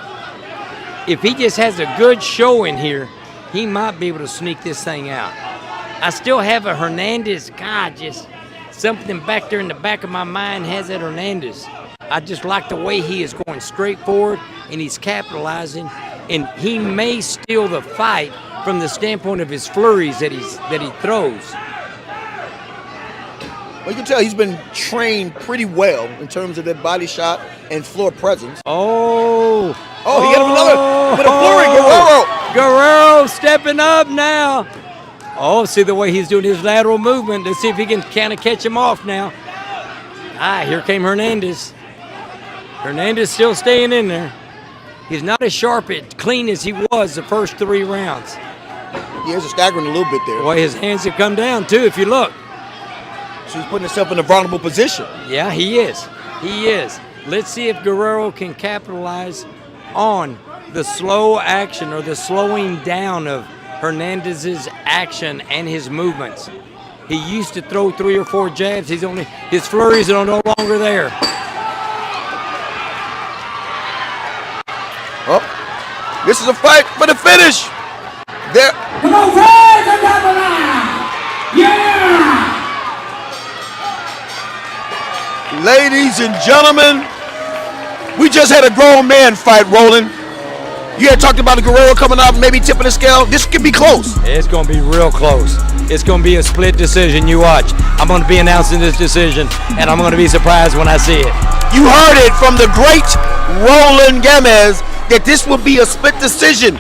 if he just has a good showing here, he might be able to sneak this thing out. I still have a Hernandez, God, just something back there in the back of my mind has that Hernandez. I just like the way he is going straight forward, and he's capitalizing, and he may steal the fight from the standpoint of his flurries that he throws. Well, you can tell he's been trained pretty well in terms of their body shot and floor presence. Oh, he hit him another with a flurry. Guerrero stepping up now. Oh, see the way he's doing his lateral movement. Let's see if he can kind of catch him off now. Here came Hernandez. Hernandez still staying in there. He's not as sharp and clean as he was the first 3 rounds. He is staggering a little bit there. Boy, his hands have come down too, if you look. So he's putting himself in a vulnerable position. Yeah, he is. He is. Let's see if Guerrero can capitalize on the slow action or the slowing down of Hernandez's action and his movements. He used to throw 3 or 4 jabs. His flurries are no longer there. Oh, this is a fight for the finish. There. Come on, Fred, on top of that. Yeah! Ladies and gentlemen, we just had a grown man fight, Roland. You had talked about the Guerrero coming up, maybe tipping the scale. This could be close. It's going to be real close. It's going to be a split decision. You watch. I'm going to be announcing this decision, and I'm going to be surprised when I see it. You heard it from the great Roland Gamez that this will be a split decision.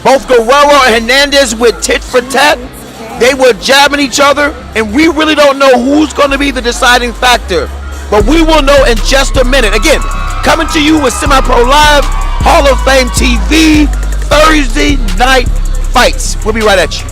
Both Guerrero and Hernandez with tit for tat. They were jabbing each other, and we really don't know who's going to be the deciding factor. But we will know in just a minute. Again, coming to you with Semi-Pro Live, Hall of Fame TV, Thursday Night Fights. We'll be right at you.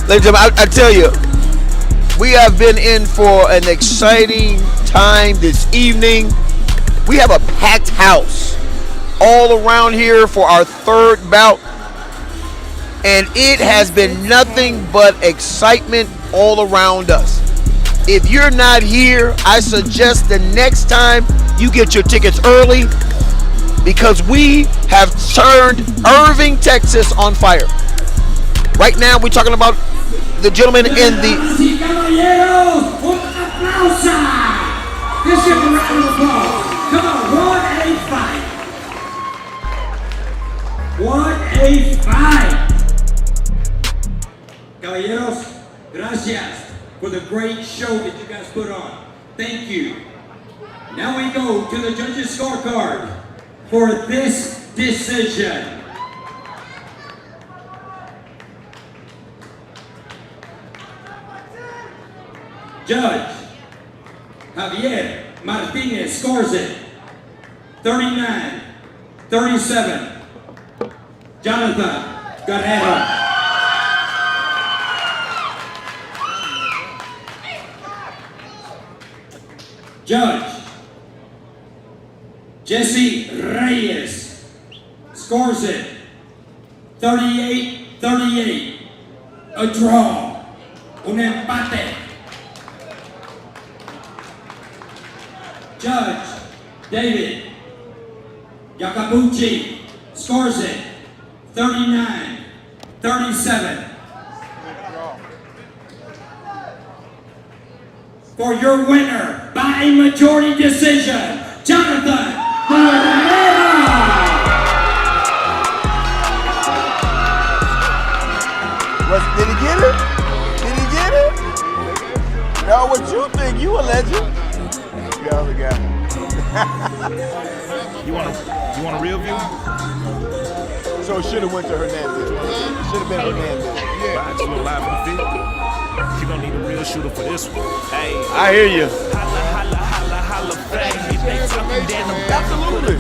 Ladies and gentlemen, I tell you, we have been in for an exciting time this evening. We have a packed house all around here for our 3rd bout. And it has been nothing but excitement all around us. If you're not here, I suggest the next time you get your tickets early, because we have turned Irving, Texas on fire. Right now, we're talking about the gentleman in the... Let's give a round of applause. Come on, what a fight. What a fight. Caballeros, gracias for the great show that you guys put on. Thank you. Now we go to the judges' scorecard for this decision. Judge Javier Martinez scores it 39-37 Jonathan Guerrero. Judge Jesse Reyes scores it 38-38. A draw. Un empate. Judge David Yakabuchi scores it 39-37. For your winner by majority decision, Jonathan Guerrero. Did he get it? Did he get it? No, what you think? You a legend. You other guy. You want a real view? So it should have went to Hernandez. It should have been Hernandez. Yeah. Right, you live in the field. You gonna need a real shooter for this one. Hey, I hear you. Absolutely.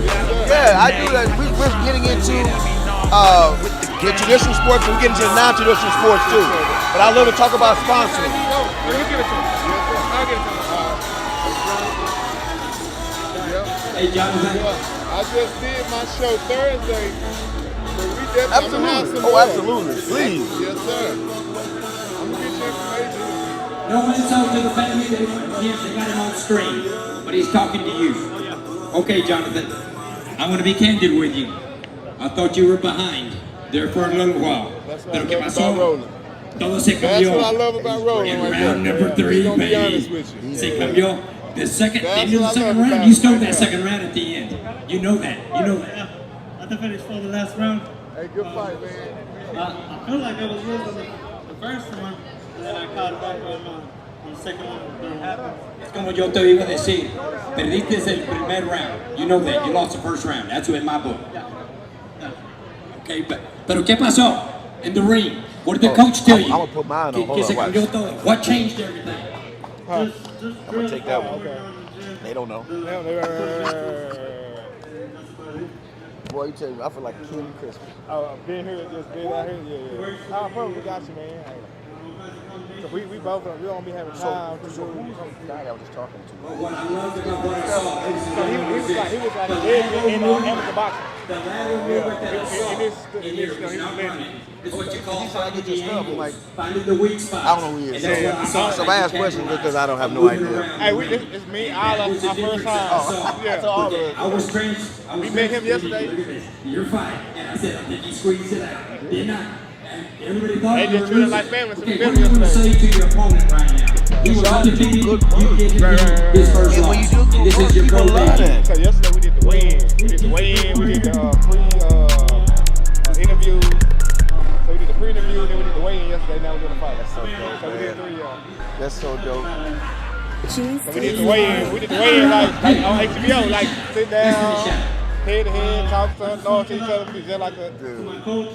Yeah, I do that. We're getting into the traditional sports, but we're getting into the non-traditional sports too. But I love to talk about sponsoring. Hey, Jonathan. I just did my show Thursday. So we definitely have some Oh, absolutely. Please. Yes, sir. I'm gonna get you information. No insult to the family. They got him on screen, but he's talking to you. Okay, Jonathan. I'm going to be candid with you. I thought you were behind there for a little while. That's what Pero I ¿qué love pasó? about rolling. Todo se That's cambió. what I love about rolling In right round there. number 3, I'm gonna be honest baby. with you. Se cambió. The second, That's into the what I second love round, about you it stole right that there. second round at the end. You know that. You know that. I think I finished for the last round. Hey, good fight, man. I feel like I was losing the first one, and then I caught back on the second one. It happened. Es como yo te iba a decir. Perdiste el primer round. You know that. You lost the first round. That's in my book. Okay, pero ¿qué pasó in the ring? What did the coach tell you? I'm gonna put mine on. Que Hold se on, watch. cambió todo. What changed everything? I'm gonna take that one. They don't know. Boy, you tell me, I feel like a king of Christmas. Oh, been here, just been out here, yeah. Oh, bro, we got you, man. So we both, we don't be having time. So who's the guy I was just talking to? What I loved about what I saw. He was like a legend in amateur boxing. The lateral movement that I saw in this, in here was not running. It's what you call He said, I get finding your the stuff. I'm angles, like, finding the weak spots. I don't know who he is. And that's what I saw. So if I ask questions because I don't have no idea. Hey, it's me, all of our first time. Yeah. So all of I was trained. We met him yesterday. Look at this. You're fine. And I said, I think he squeezed it out. Did not. And everybody thought They you just were treated losing. like family, so Okay, we what met do you want to say to your opponent right now? He was undefeated. You did his first And when loss. you do And this is your people pro love debut. that. So yesterday we did the weigh-in. We did the weigh-in, we did the pre-interview. So we did the pre-interview, then we did the weigh-in yesterday, now we're doing the fight. That's so dope, So we did man. 3 That's so dope. So we did the weigh-in. We did the weigh-in like on HBO, like sit down, head to head, talk to each other, just like that. To my coach,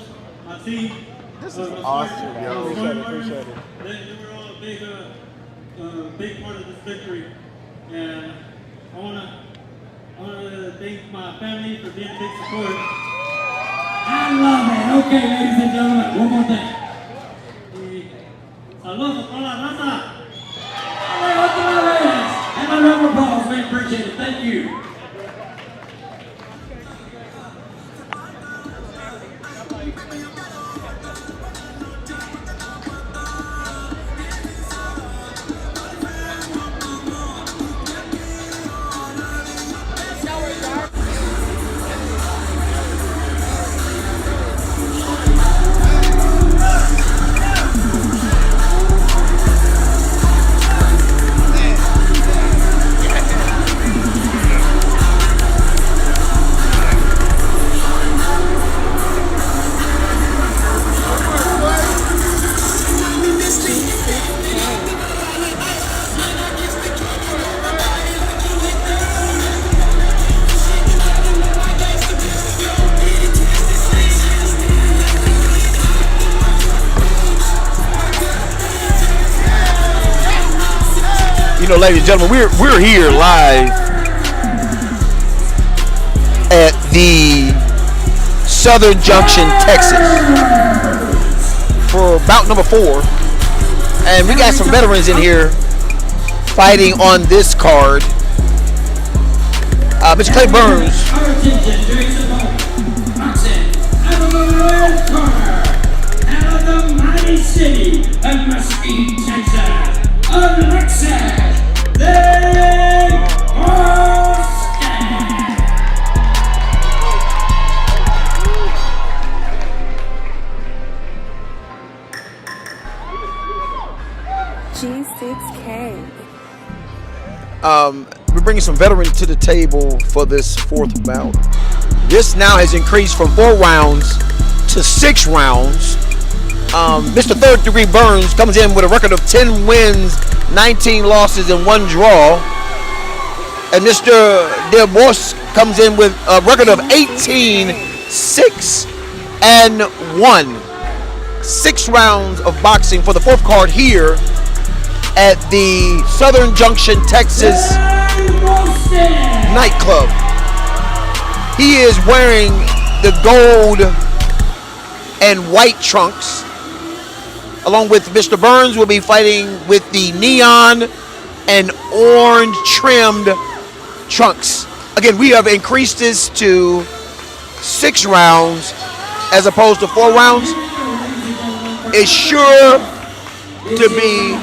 my team. This is awesome, yo. Appreciate it. They were all a big part of this victory, and I wanna thank my family for being a big support. I love it. Okay, ladies and gentlemen, one more thing. Saludos a toda la raza. Dale otra vez. And a round of applause, man. Appreciate it. Thank you. You know, ladies and gentlemen, we're here live at the Southern Junction, Texas, for bout number 4. And we got some veterans in here fighting on this card. Mr. Clay Burns. Our attention during the moment. Boxing out of the red corner, out of the mighty city of Mesquite, Texas, Alexis the G6K. We're bringing some veterans to the table for this 4th bout. This now has increased from 4 rounds to 6 rounds. Mr. Third Degree Burns comes in with a record of 10 wins, 19 losses, and 1 draw. And Mr. Del Bosque comes in with a record of 18, 6, and 1. 6 rounds of boxing for the 4th card here at the Southern Junction, Texas nightclub. He is wearing the gold and white trunks. Along with Mr. Burns will be fighting with the neon and orange trimmed trunks. Again, we have increased this to 6 rounds as opposed to 4 rounds. It's sure to be.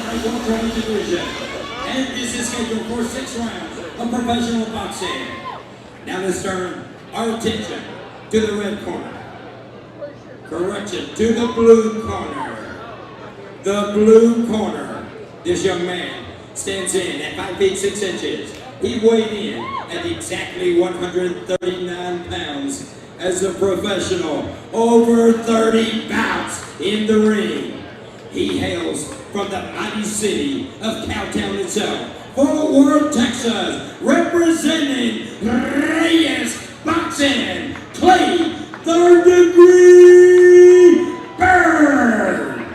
And this is scheduled for 6 rounds of professional boxing. Now let's turn our attention to the red corner. Correction, to the blue corner. The blue corner. This young man stands in at 5 feet 6 inches. He weighed in at exactly 139 pounds as a professional. Over 30 bouts in the ring. He hails from the mighty city of Cowtown itself, Fort Worth, Texas, representing Reyes Boxing, Clay, 3rd Degree Burns.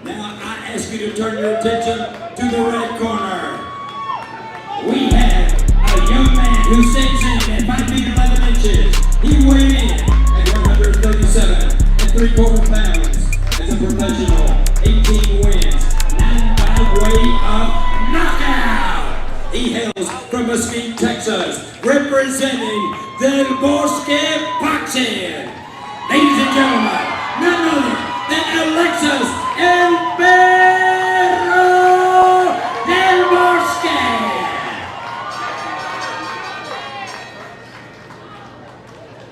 Now I ask you to turn your attention to the red corner. We have a young man who stands in at 5 feet 11 inches. He weighed in at 137 3/4 pounds as a professional, 18 wins, 9 by way of knockout. He hails from Mesquite, Texas, representing Del Bosque Boxing. Ladies and gentlemen, none other than Alexis El Perro Del Bosque.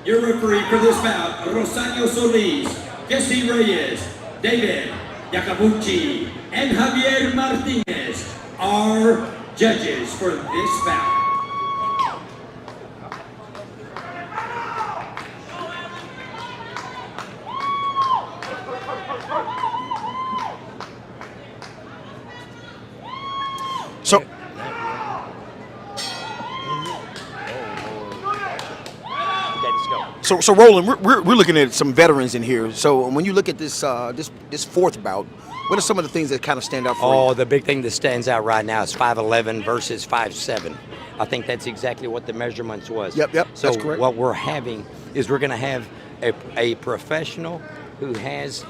Your referee for this bout, Rosario Solis, Jesse Reyes, David Yakabuchi, and Javier Martinez are judges for this bout. So Roland, we're looking at some veterans in here. So when you look at this this 4th bout, what are some of the things that kind of stand out for you? Oh, the big thing that stands out right now is 5'11" versus 5'7". I think that's exactly what the measurements was. Yep, So that's correct. what we're having is we're going to have a professional who has,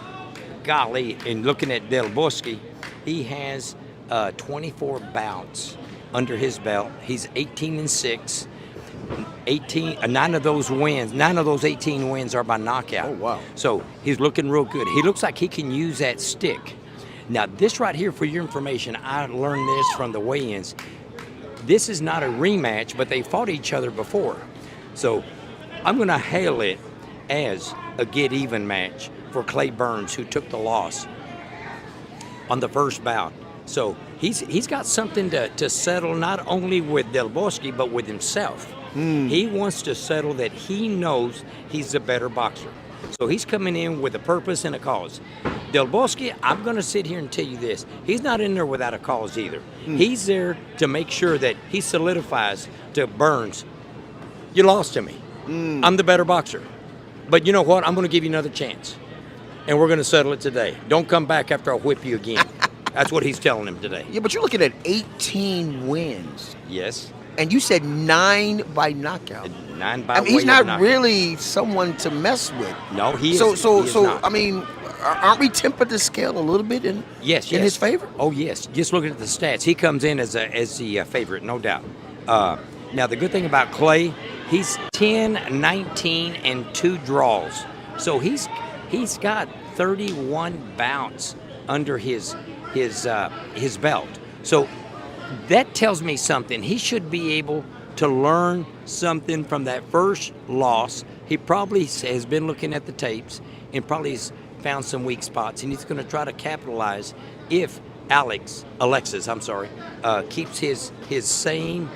golly, in looking at Del Bosque, he has 24 bouts under his belt. He's 18-6. 9 of those 18 wins are by knockout. Oh, wow. So he's looking real good. He looks like he can use that stick. Now, this right here, for your information, I learned this from the weigh-ins. This is not a rematch, but they fought each other before. So I'm going to hail it as a get-even match for Clay Burns, who took the loss on the first bout. So he's got something to settle not only with Del Bosque, but with himself. He wants to settle that he knows he's the better boxer. So he's coming in with a purpose and a cause. Del Bosque, I'm going to sit here and tell you this. He's not in there without a cause either. He's there to make sure that he solidifies to Burns, you lost to me. I'm the better boxer. But you know what? I'm going to give you another chance. And we're going to settle it today. Don't come back after I whip you again. That's what he's telling him today. Yeah, but you're looking at 18 wins. Yes. And you said 9 by knockout. 9 by I mean, he's way not of knockout. really someone to mess with. No, he is. So, he is not. I mean, aren't we tempered the scale a little bit in his favor? Oh yes. Just looking at the stats, he comes in as the favorite, no doubt. Now the good thing about Clay, he's 10, 19, and 2 draws. So he's got 31 bouts under his belt. So that tells me something. He should be able to learn something from that first loss. He probably has been looking at the tapes and probably has found some weak spots, and he's going to try to capitalize if Alexis, keeps his same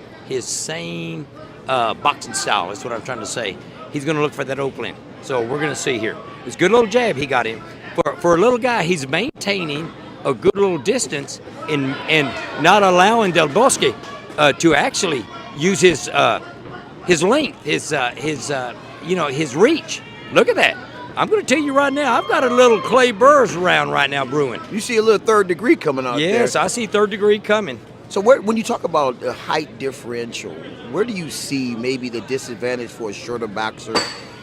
boxing style. That's what I'm trying to say. He's going to look for that opening. So we're going to see here. It's a good little jab he got in. For a little guy, he's maintaining a good little distance and not allowing Del Bosque to actually use his length, his reach. Look at that. I'm going to tell you right now, I've got a little Clay Burrs round right now brewing. You see a little third degree coming out there. Yes, I see third degree coming. So when you talk about the height differential, where do you see maybe the disadvantage for a shorter boxer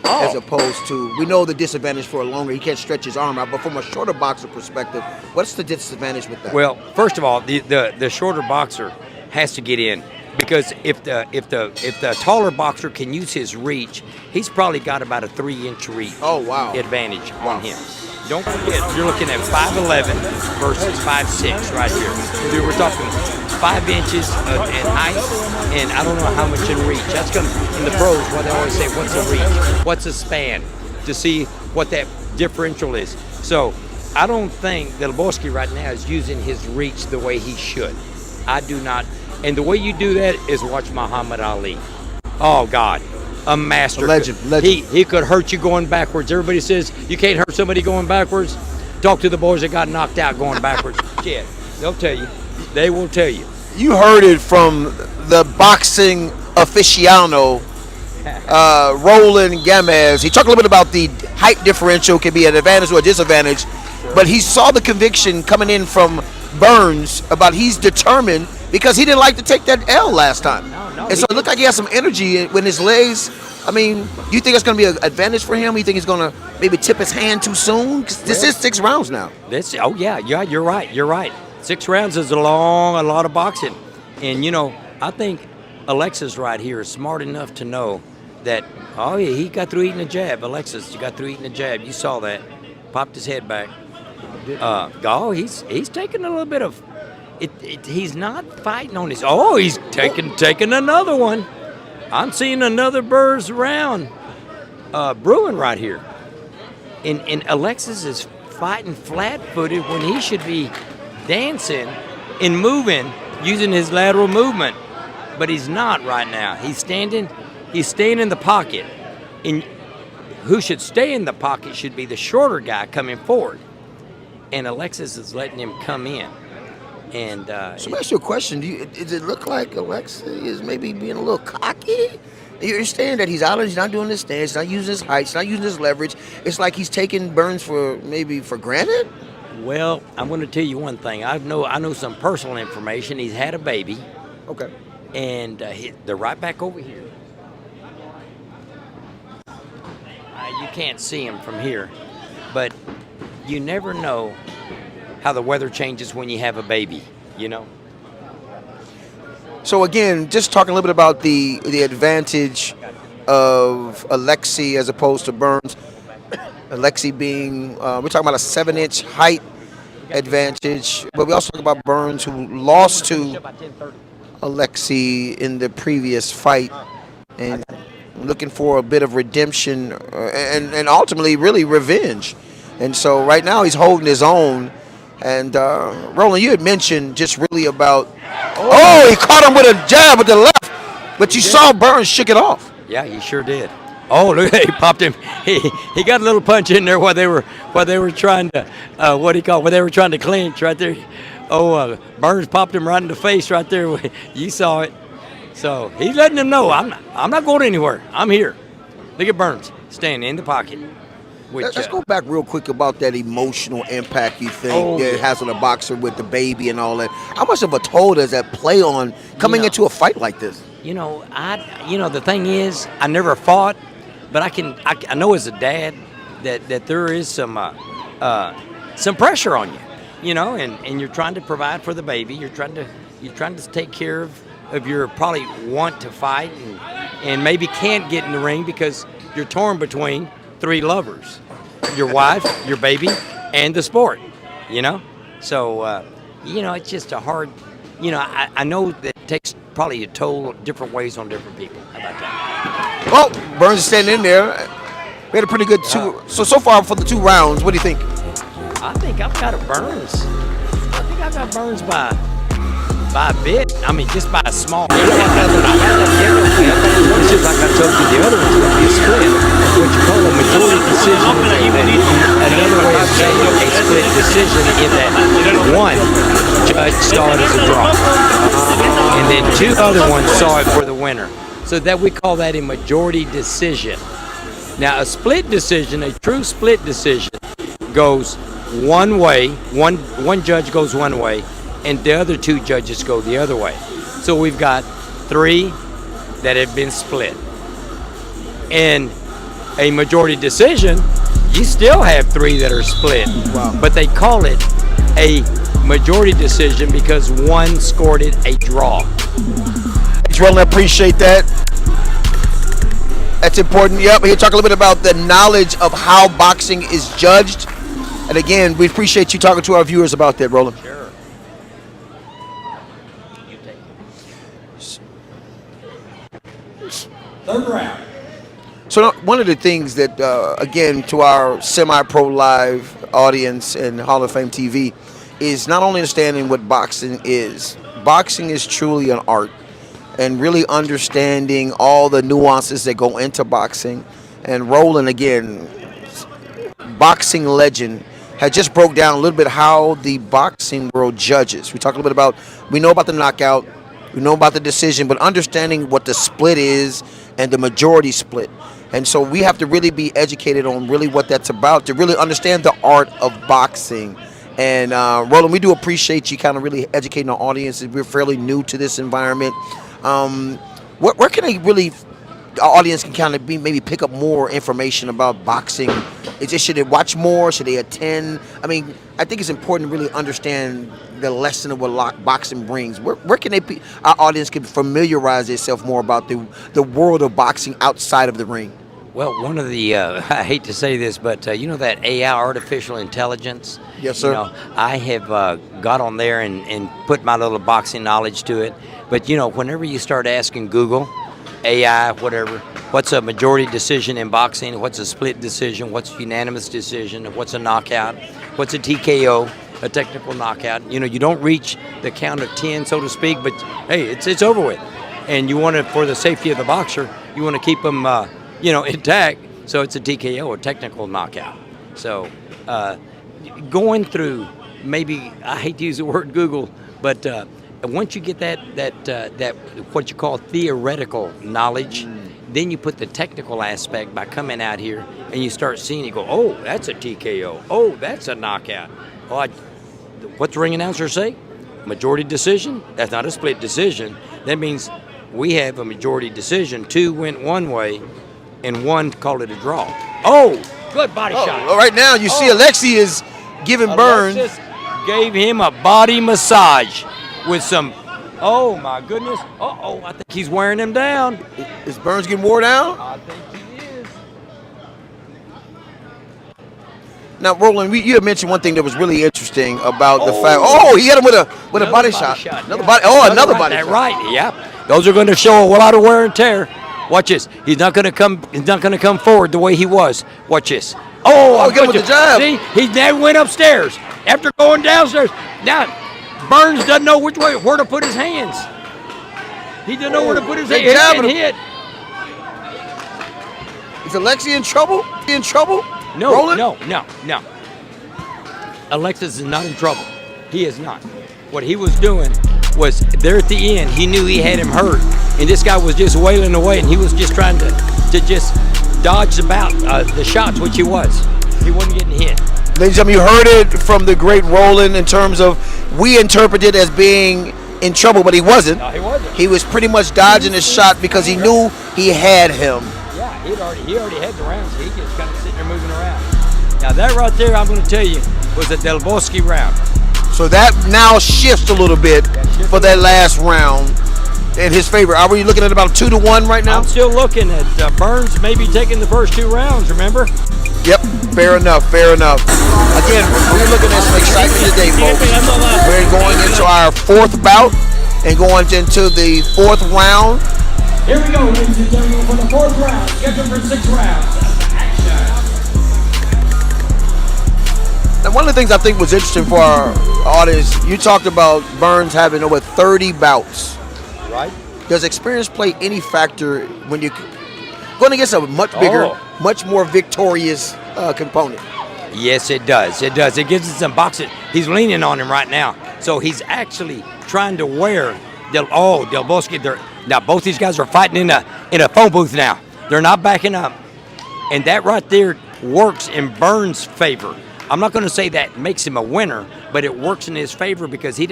as opposed to, we know the disadvantage for a longer, he can't stretch his arm out, but from a shorter boxer perspective, what's the disadvantage with that? Well, first of all, the shorter boxer has to get in, because if the taller boxer can use his reach, he's probably got about a 3-inch reach advantage on him. Don't forget, you're looking at 5'11" versus 5'6" right here. We're talking 5 inches in height, and I don't know how much in reach. That's going to, in the pros, what they always say, what's a reach? What's a span? To see what that differential is. So I don't think Del Bosque right now is using his reach the way he should. I do not. And the way you do that is watch Muhammad Ali. Oh, God. A master. A legend. He could hurt you going backwards. Everybody says you can't hurt somebody going backwards. Talk to the boys that got knocked out going backwards. Shit, they'll tell you. They will tell you. You heard it from the boxing aficionado, Roland Gamez. He talked a little bit about the height differential can be an advantage or a disadvantage, but he saw the conviction coming in from Burns about he's determined because he didn't like to take that L last time. And so it looked like he had some energy when his legs. I mean, do you think it's going to be an advantage for him? You think he's going to maybe tip his hand too soon? 'Cause this is 6 rounds now. Yeah, you're right. 6 rounds is a lot of boxing. And, I think Alexis right here is smart enough to know that, he got through eating a jab. Alexis, you got through eating a jab. You saw that. Popped his head back. He's taking a little bit of he's not fighting on his. He's taking another one. I'm seeing another Burrs round brewing right here. And Alexis is fighting flat-footed when he should be dancing and moving, using his lateral movement. But he's not right now. He's staying in the pocket. And who should stay in the pocket should be the shorter guy coming forward. And Alexis is letting him come in. And so let me ask you a question. Does it look like Alexis is maybe being a little cocky? You understand that he's not doing his stance, he's not using his height, he's not using his leverage. It's like he's taking Burns for granted? Well, I'm going to tell you one thing. I know some personal information. He's had a baby. Okay. And they're right back over here. You can't see him from here, but you never know how the weather changes when you have a baby, So again, just talking a little bit about the advantage of Alexi as opposed to Burns. Alexi being, we're talking about a 7-inch height advantage, but we also talk about Burns, who lost to Alexi in the previous fight, and looking for a bit of redemption and ultimately really revenge. And so right now he's holding his own. And Roland, you had mentioned just really about, he caught him with a jab with the left, but you saw Burns shook it off. Yeah, he sure did. Oh, look, he popped him. He got a little punch in there while they were trying to they were trying to clinch right there. Burns popped him right in the face right there. You saw it. So he's letting them know I'm not going anywhere. I'm here. Look at Burns standing in the pocket. Let's go back real quick about that emotional impact you think that it has on a boxer with the baby and all that. How much of a toll does that play on coming into a fight like this? You know, the thing is, I never fought, but I know as a dad that there is some pressure on you, you know, and you're trying to provide for the baby. You're trying to take care of your probably want to fight and maybe can't get in the ring because you're torn between three lovers: your wife, your baby, and the sport. You know, so you know, it's just a hard. You know, I know that it takes probably a toll different ways on different people. How about that? Well, Burns is standing in there. We had a pretty good two. So far for the 2 rounds, what do you think? I think I've got a Burns. I think I've got Burns by a bit. I mean, just by a small bit. It's just like I told you, the other one's going to be a split. What you call a majority decision. Another way of saying a split decision is that one judge saw it as a draw, and then 2 other ones saw it for the winner. So that we call that a majority decision. Now, a split decision, a true split decision, goes one way. One judge goes one way, and the other 2 judges go the other way. So we've got 3 that have been split. In a majority decision, you still have 3 that are split. Wow. But they call it a majority decision because one scored it a draw. Well, I appreciate that. That's important. Yep, here talk a little bit about the knowledge of how boxing is judged. And again, we appreciate you talking to our viewers about that, Roland. Sure. Third round. So one of the things that, again, to our semi-pro live audience and Hall of Fame TV is not only understanding what boxing is. Boxing is truly an art, and really understanding all the nuances that go into boxing. And Roland, again, boxing legend, had just broke down a little bit how the boxing world judges. We talked a little bit about, we know about the knockout, we know about the decision, but understanding what the split is and the majority split. And so we have to really be educated on really what that's about to really understand the art of boxing. And Roland, we do appreciate you kind of really educating our audience. We're fairly new to this environment. Where can they really, our audience can kind of maybe pick up more information about boxing? Should they watch more? Should they attend? I mean, I think it's important to really understand the lesson of what boxing brings. Where can our audience can familiarize themselves more about the world of boxing outside of the ring? Well, one of the, I hate to say this, but you know that AI, artificial intelligence? Yes, sir. You know, I have got on there and put my little boxing knowledge to it. But, you know, whenever you start asking Google, AI, whatever, what's a majority decision in boxing? What's a split decision? What's a unanimous decision? What's a knockout? What's a TKO? A technical knockout? You know, you don't reach the count of 10, so to speak, but, hey, it's over with. And you want to, for the safety of the boxer, you want to keep them, you know, intact. So it's a TKO, a technical knockout. So going through, maybe, I hate to use the word Google, but once you get that what you call theoretical knowledge, then you put the technical aspect by coming out here and you start seeing, you go, oh, that's a TKO. Oh, that's a knockout. Oh, what's the ring announcer say? Majority decision? That's not a split decision. That means we have a majority decision. 2 went one way and 1 called it a draw. Oh, good body shot. Well, right now you see Alexi is giving Burns. Alexis gave him a body massage with some, oh my goodness. Uh-oh, I think he's wearing him down. Is Burns getting wore down? I think he is. Now, Roland, you had mentioned one thing that was really interesting about the fact. Oh, he hit him with a body shot. Another body shot. Right, yeah. Those are going to show a lot of wear and tear. Watch this. He's not going to come forward the way he was. Watch this. Oh, get him with the jab. See, he now went upstairs after going downstairs. Now, Burns doesn't know where to put his hands. He doesn't know where to put his hands. He can't hit. Is Alexi in trouble? In trouble? No, Roland? no. Alexis is not in trouble. He is not. What he was doing was there at the end. He knew he had him hurt, and this guy was just wailing away, and he was just trying to just dodge the shots, which he was. He wasn't getting hit. Ladies and gentlemen, you heard it from the great Roland in terms of we interpreted it as being in trouble, but he wasn't. No, he wasn't. he was pretty much dodging his shot because he knew he had him. Yeah, he already had the rounds. He just kind of sitting there moving around. Now that right there, I'm going to tell you, was a Del Bosque round. So that now shifts a little bit for that last round in his favor. Are we looking at about 2-1 right now? I'm still looking at Burns maybe taking the first 2 rounds, remember? Yep, fair enough, fair enough. Again, we're looking at some excitement today, folks. We're going into our 4th bout and going into the 4th round. Here we go, ladies and gentlemen, for the 4th round, scheduled for 6 rounds. Now, one of the things I think was interesting for our audience, you talked about Burns having over 30 bouts. Right. Does experience play any factor when you're going against a much bigger, much more victorious component? Yes, it does. It does. It gives him some boxing. He's leaning on him right now. So he's actually trying to wear Del Bosque. Now both these guys are fighting in a phone booth now. They're not backing up. And that right there works in Burns' favor. I'm not going to say that makes him a winner, but it works in his favor because he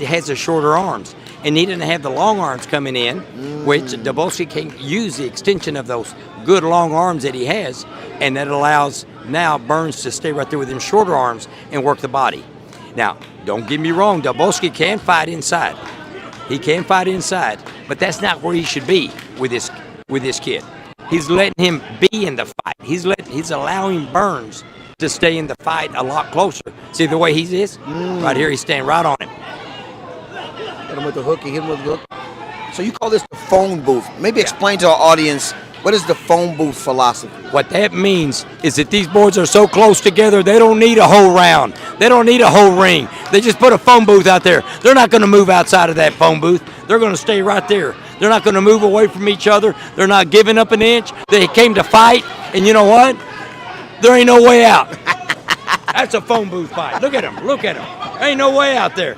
has the shorter arms. And he didn't have the long arms coming in, which Del Bosque can use the extension of those good long arms that he has, and that allows now Burns to stay right there with them shorter arms and work the body. Now, don't get me wrong, Del Bosque can fight inside. He can fight inside, but that's not where he should be with this kid. He's letting him be in the fight. He's allowing Burns to stay in the fight a lot closer. See the way he is? Right here, he's staying right on him. Hit him with the hook, he hit him with the hook. So you call this the phone booth. Maybe explain to our audience, what is the phone booth philosophy? What that means is that these boys are so close together, they don't need a whole round. They don't need a whole ring. They just put a phone booth out there. They're not going to move outside of that phone booth. They're going to stay right there. They're not going to move away from each other. They're not giving up an inch. They came to fight, and you know what? There ain't no way out. That's a phone booth fight. Look at him. Look at him. There ain't no way out there.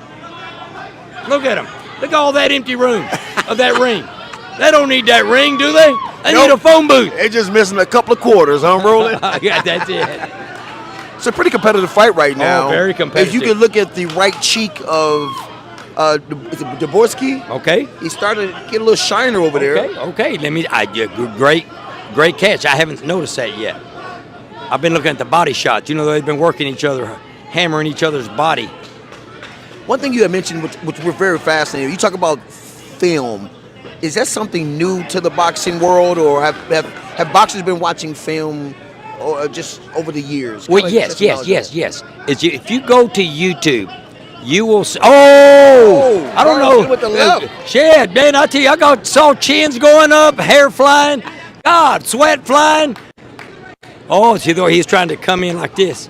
Look at him. Look at all that empty room of that ring. They don't need that ring, do they? They need a phone booth. They're just missing a couple of quarters, huh, Roland? Yeah, that's it. It's a pretty competitive fight right now. Oh, very competitive. If you can look at the right cheek of Del Bosque. Okay. He's starting to get a little shiner over there. Okay. Great catch. I haven't noticed that yet. I've been looking at the body shots. You know, they've been working each other, hammering each other's body. One thing you had mentioned, which we're very fascinated, you talk about film. Is that something new to the boxing world, or have boxers been watching film or just over the years? Well, yes. If you go to YouTube, you will see. Oh, I don't know. With the left. Shit, man, I tell you, saw chins going up, hair flying, God, sweat flying. Oh, see, though he's trying to come in like this.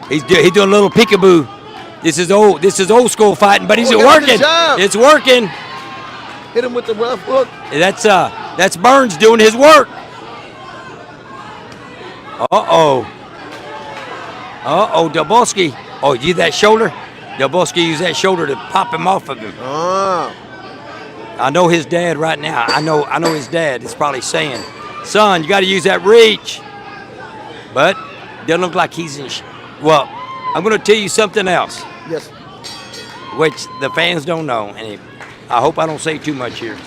He's doing a little peekaboo. This is old school fighting, but it's working. It's working. Hit him with the left hook. That's Burns doing his work. Del Bosque. Oh, use that shoulder. Del Bosque used that shoulder to pop him off of him. I know his dad right now. I know his dad is probably saying, "Son, you got to use that reach." But doesn't look like he's in. Well, I'm going to tell you something else. Yes. Which the fans don't know, and I hope I don't say too much here.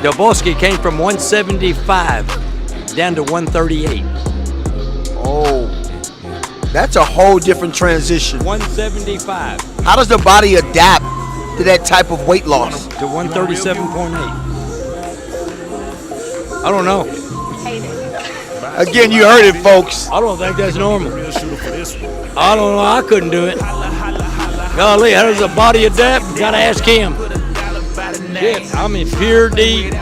Del Bosque came from 175 down to 138. Oh, that's a whole different transition. 175. How does the body adapt to that type of weight loss? To 137.8. I don't know. Again, you heard it, folks. I don't think that's normal. I don't know. I couldn't do it. Golly, how does the body adapt? Gotta ask him. Shit, I'm in pure deep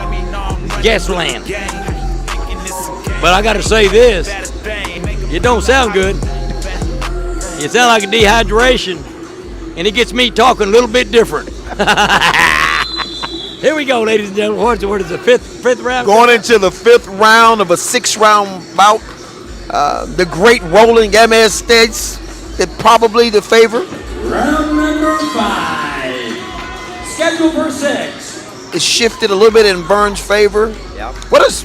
gasland. But I gotta say this. It don't sound good. It sounds like a dehydration. And it gets me talking a little bit different. Here we go, ladies and gentlemen. What is the fifth round? Going into the 5th round of a 6-round bout. The great Roland Gamez states that probably the favor. Round number 5. Scheduled for 6. It's shifted a little bit in Burns' favor. Yep. What does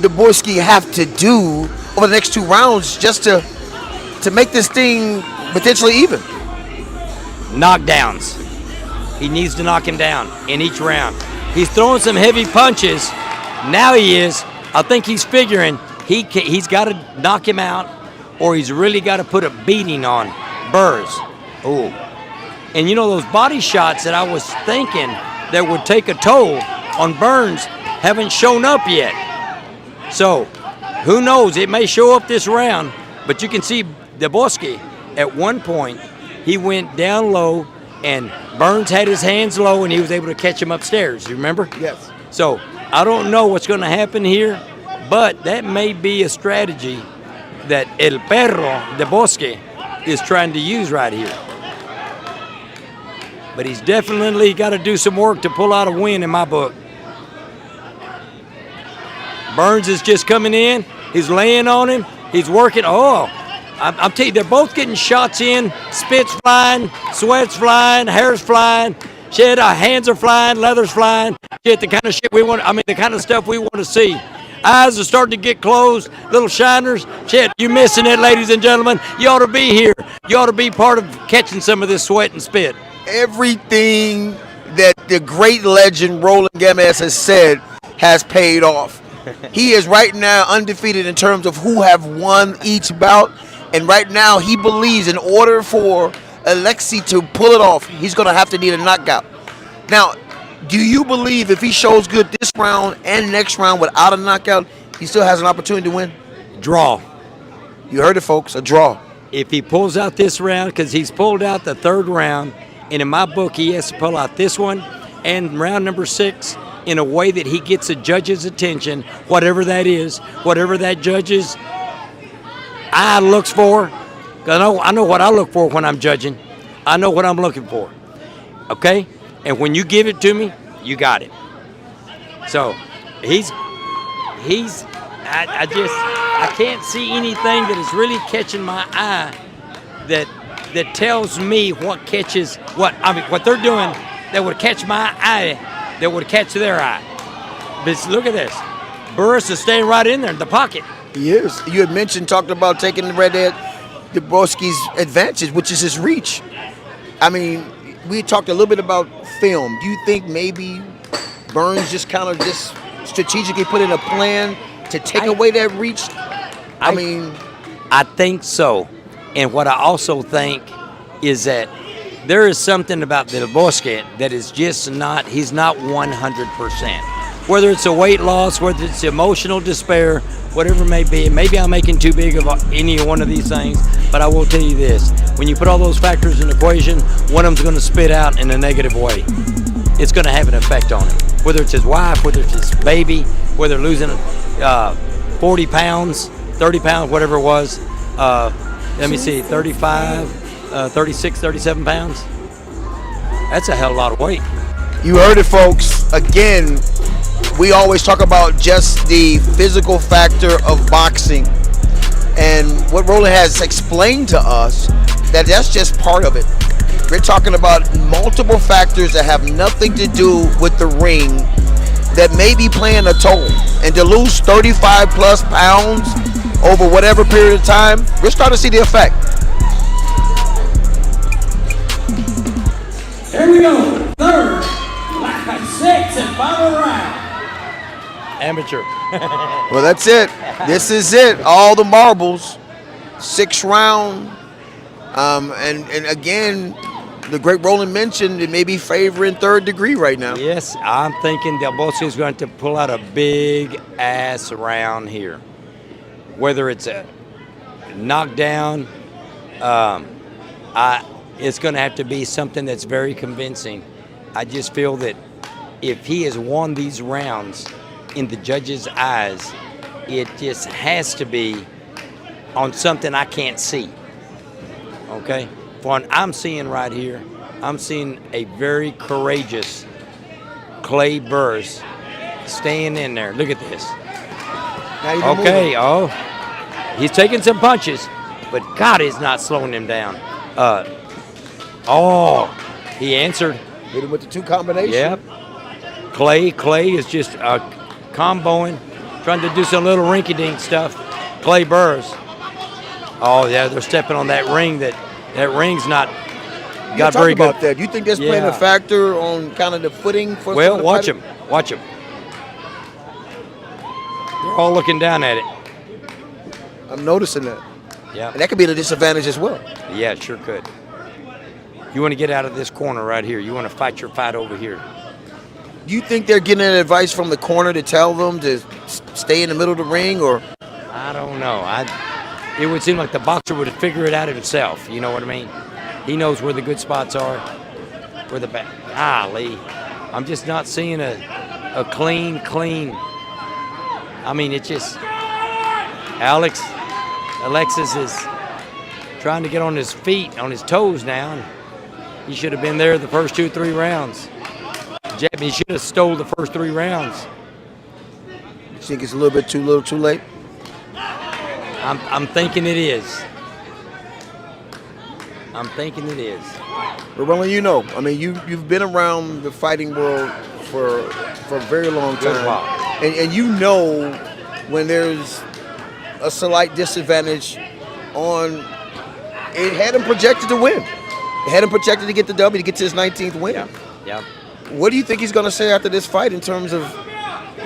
Del Bosque have to do over the next 2 rounds just to make this thing potentially even? knockdowns. He needs to knock him down in each round. He's throwing some heavy punches. Now he is. I think he's figuring he's got to knock him out, or he's really got to put a beating on Burrs. Ooh. And you know, those body shots that I was thinking that would take a toll on Burns haven't shown up yet. So, who knows? It may show up this round, but you can see Del Bosque at one point, he went down low, and Burns had his hands low, and he was able to catch him upstairs. You remember? Yes. So, I don't know what's going to happen here, but that may be a strategy that El Perro Del Bosque is trying to use right here. But he's definitely got to do some work to pull out a win in my book. Burns is just coming in. He's laying on him. He's working. Oh, I'm telling you, they're both getting shots in. Spits flying, sweat's flying, hair's flying. Shit, hands are flying, leather's flying. Shit, the kind of shit we want. I mean, the kind of stuff we want to see. Eyes are starting to get closed, little shiners. Shit, you missing it, ladies and gentlemen. You ought to be here. You ought to be part of catching some of this sweat and spit. Everything that the great legend Roland Gamez has said has paid off. He is right now undefeated in terms of who have won each bout. And right now he believes in order for Alexi to pull it off, he's going to have to need a knockout. Now, do you believe if he shows good this round and next round without a knockout, he still has an opportunity to win? Draw. You heard it, folks, a draw. If he pulls out this round, because he's pulled out the third round, and in my book he has to pull out this one and round number 6 in a way that he gets a judge's attention, whatever that is, whatever that judge's eye looks for. Because I know what I look for when I'm judging. I know what I'm looking for. Okay? And when you give it to me, you got it. So I can't see anything that is really catching my eye that tells me what catches what they're doing that would catch my eye, that would catch their eye. But look at this. Burris is staying right in there in the pocket. He is. You had talked about taking the Red Dead Del Bosque's advantage, which is his reach. I mean, we talked a little bit about film. Do you think maybe Burns just kind of just strategically put in a plan to take away that reach? I think so. And what I also think is that there is something about Del Bosque that is just not, he's not 100%. Whether it's a weight loss, whether it's emotional despair, whatever it may be. Maybe I'm making too big of any one of these things, but I will tell you this. When you put all those factors in the equation, one of them's going to spit out in a negative way. It's going to have an effect on him. Whether it's his wife, whether it's his baby, whether losing 40 pounds, 30 pounds, whatever it was. Let me see, 35, 36, 37 pounds. That's a hell of a lot of weight. You heard it, folks. Again, we always talk about just the physical factor of boxing. And what Roland has explained to us, that's just part of it. We're talking about multiple factors that have nothing to do with the ring that may be playing a toll. And to lose 35 plus pounds over whatever period of time, we're starting to see the effect. Here we go. Third, 6 and final round. Amateur. Well, that's it. This is it. All the marbles. 6th round. And again, the great Roland mentioned it may be favoring third degree right now. Yes, I'm thinking Del Bosque is going to pull out a big ass round here. Whether it's a knockdown, it's going to have to be something that's very convincing. I just feel that if he has won these rounds in the judge's eyes, it just has to be on something I can't see. Okay? What I'm seeing right here, I'm seeing a very courageous Clay Burrs staying in there. Look at this. Okay, oh, he's taking some punches, but God is not slowing him down. He answered. Hit him with the 2 combination. Yep. Clay is just comboing, trying to do some little rinky-dink stuff. Clay Burrs. Oh, yeah, they're stepping on that ring. That ring's not got talk very about good. that. Do you think that's playing a Yeah. factor on kind of the footing for? Well, the watch fighter? him. Watch him. They're all looking down at it. I'm noticing that. Yeah. And that could be a disadvantage as well. Yeah, it sure could. You want to get out of this corner right here. You want to fight your fight over here. Do you think they're getting an advice from the corner to tell them to stay in the middle of the ring, or? I don't know. It would seem like the boxer would figure it out himself. You know what I mean? He knows where the good spots are, where the back. Golly, I'm just not seeing a clean. I mean, it just. Alexis is trying to get on his feet, on his toes now. And he should have been there the first 2-3 rounds. He should have stole the first 3 rounds. You think it's a little too late? I'm thinking it is. I'm thinking it is. But well, you know, I mean, you've been around the fighting world for a very long time, and you know when there's a slight disadvantage on. It had him projected to win. It had him projected to get the W, to get to his 19th win. Yeah. What do you think he's going to say after this fight in terms of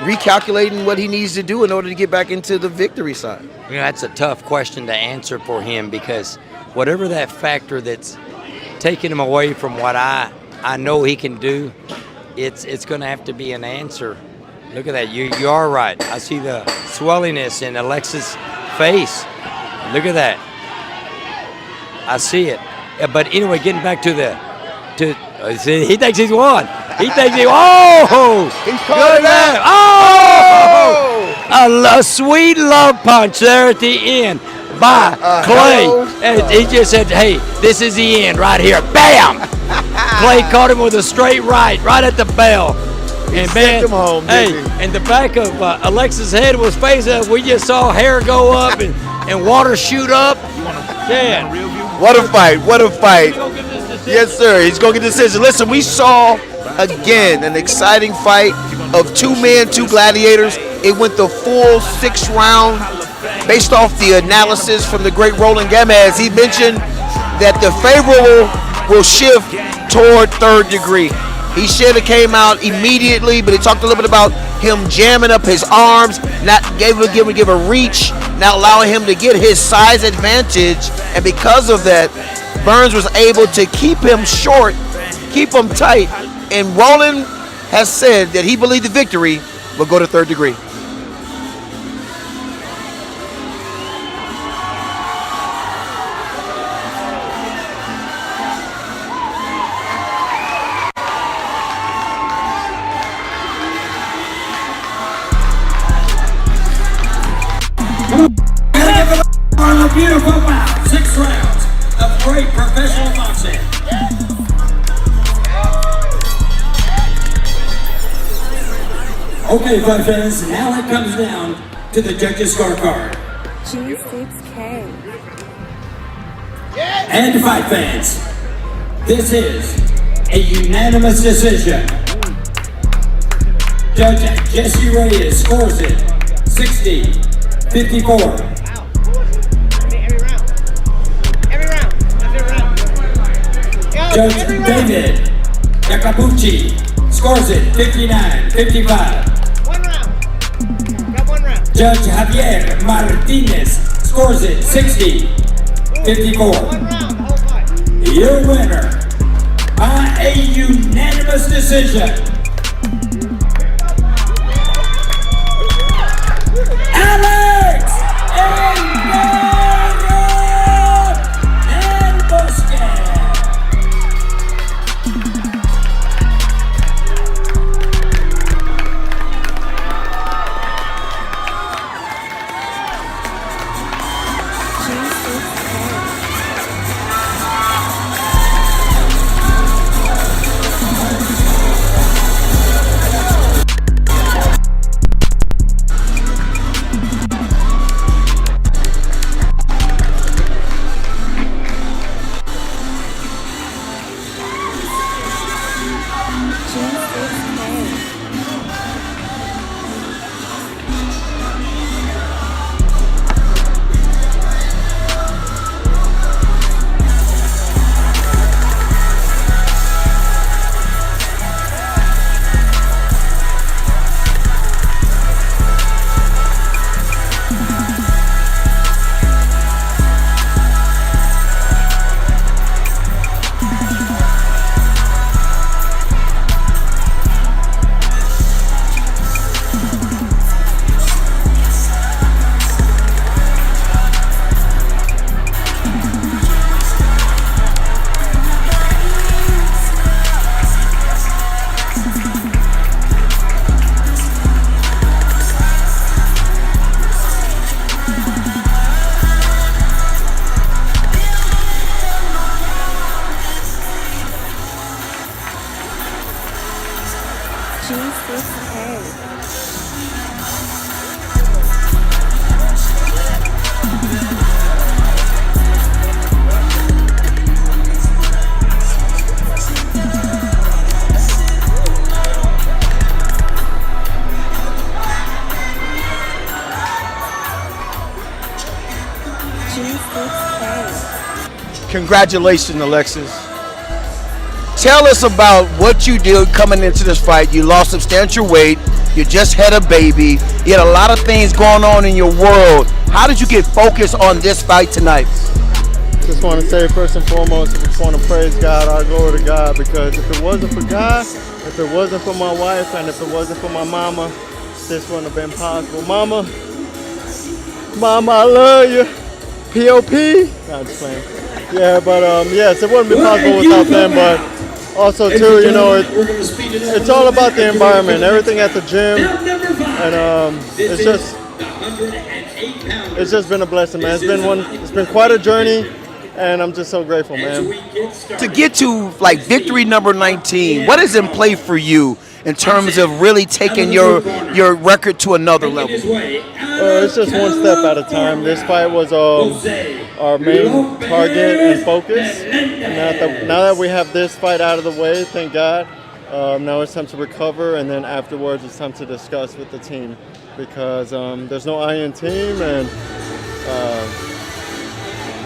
recalculating what he needs to do in order to get back into the victory side? You know, that's a tough question to answer for him, because whatever that factor that's taking him away from what I know he can do, it's going to have to be an answer. Look at that. You are right. I see the swelliness in Alexis' face. Look at that. I see it. But anyway, getting back to he thinks he's won. He thinks he caught it out. A sweet love punch there at the end by Clay. And he just said, hey, this is the end right here. Bam! Clay caught him with a straight right at the bell. And man, him home, and the back of Alexis' head was facing up. We just saw hair go up and water shoot up. Yeah. What a fight. What a fight. Yes, sir. He's going to get the decision. Listen, we saw, again, an exciting fight of 2 men, 2 gladiators. It went the full 6 round based off the analysis from the great Roland Gamez. He mentioned that the favorable will shift toward 3rd degree. He should have came out immediately, but he talked a little bit about him jamming up his arms, not give a reach, not allowing him to get his size advantage. And because of that, Burns was able to keep him short, keep him tight. And Roland has said that he believed the victory will go to 3rd degree. A beautiful bout, 6 rounds of great professional boxing. Okay, fight fans, now it comes down to the judges' scorecard. G6K. And fight fans, this is a unanimous decision. Judge Jesse Reyes scores it 60-54. Judge David Yakabuchi scores it 59-55. 1 round. Got 1 round. Judge Javier Martinez scores it 60-54. 1 round, whole fight. Your winner by a unanimous decision, Alex and Busquets. Congratulations, Alexis. Tell us about what you did coming into this fight. You lost substantial weight. You just had a baby. You had a lot of things going on in your world. How did you get focused on this fight tonight? Just want to say first and foremost, I just want to praise God, our glory to God, because if it wasn't for God, if it wasn't for my wife, and if it wasn't for my mama, this wouldn't have been possible. Mama, I love you. P.O.P. No, I'm just playing. Yeah, but yes, it wouldn't be possible without them, but also too, you know, it's all about the environment, everything at the gym, and it's just been a blessing, man. It's been quite a journey, and I'm just so grateful, man. To get to like victory number 19, what is in play for you in terms of really taking your record to another level? It's just one step at a time. This fight was our main target and focus. And now that we have this fight out of the way, thank God, now it's time to recover, and then afterwards it's time to discuss with the team, because there's no I in team, and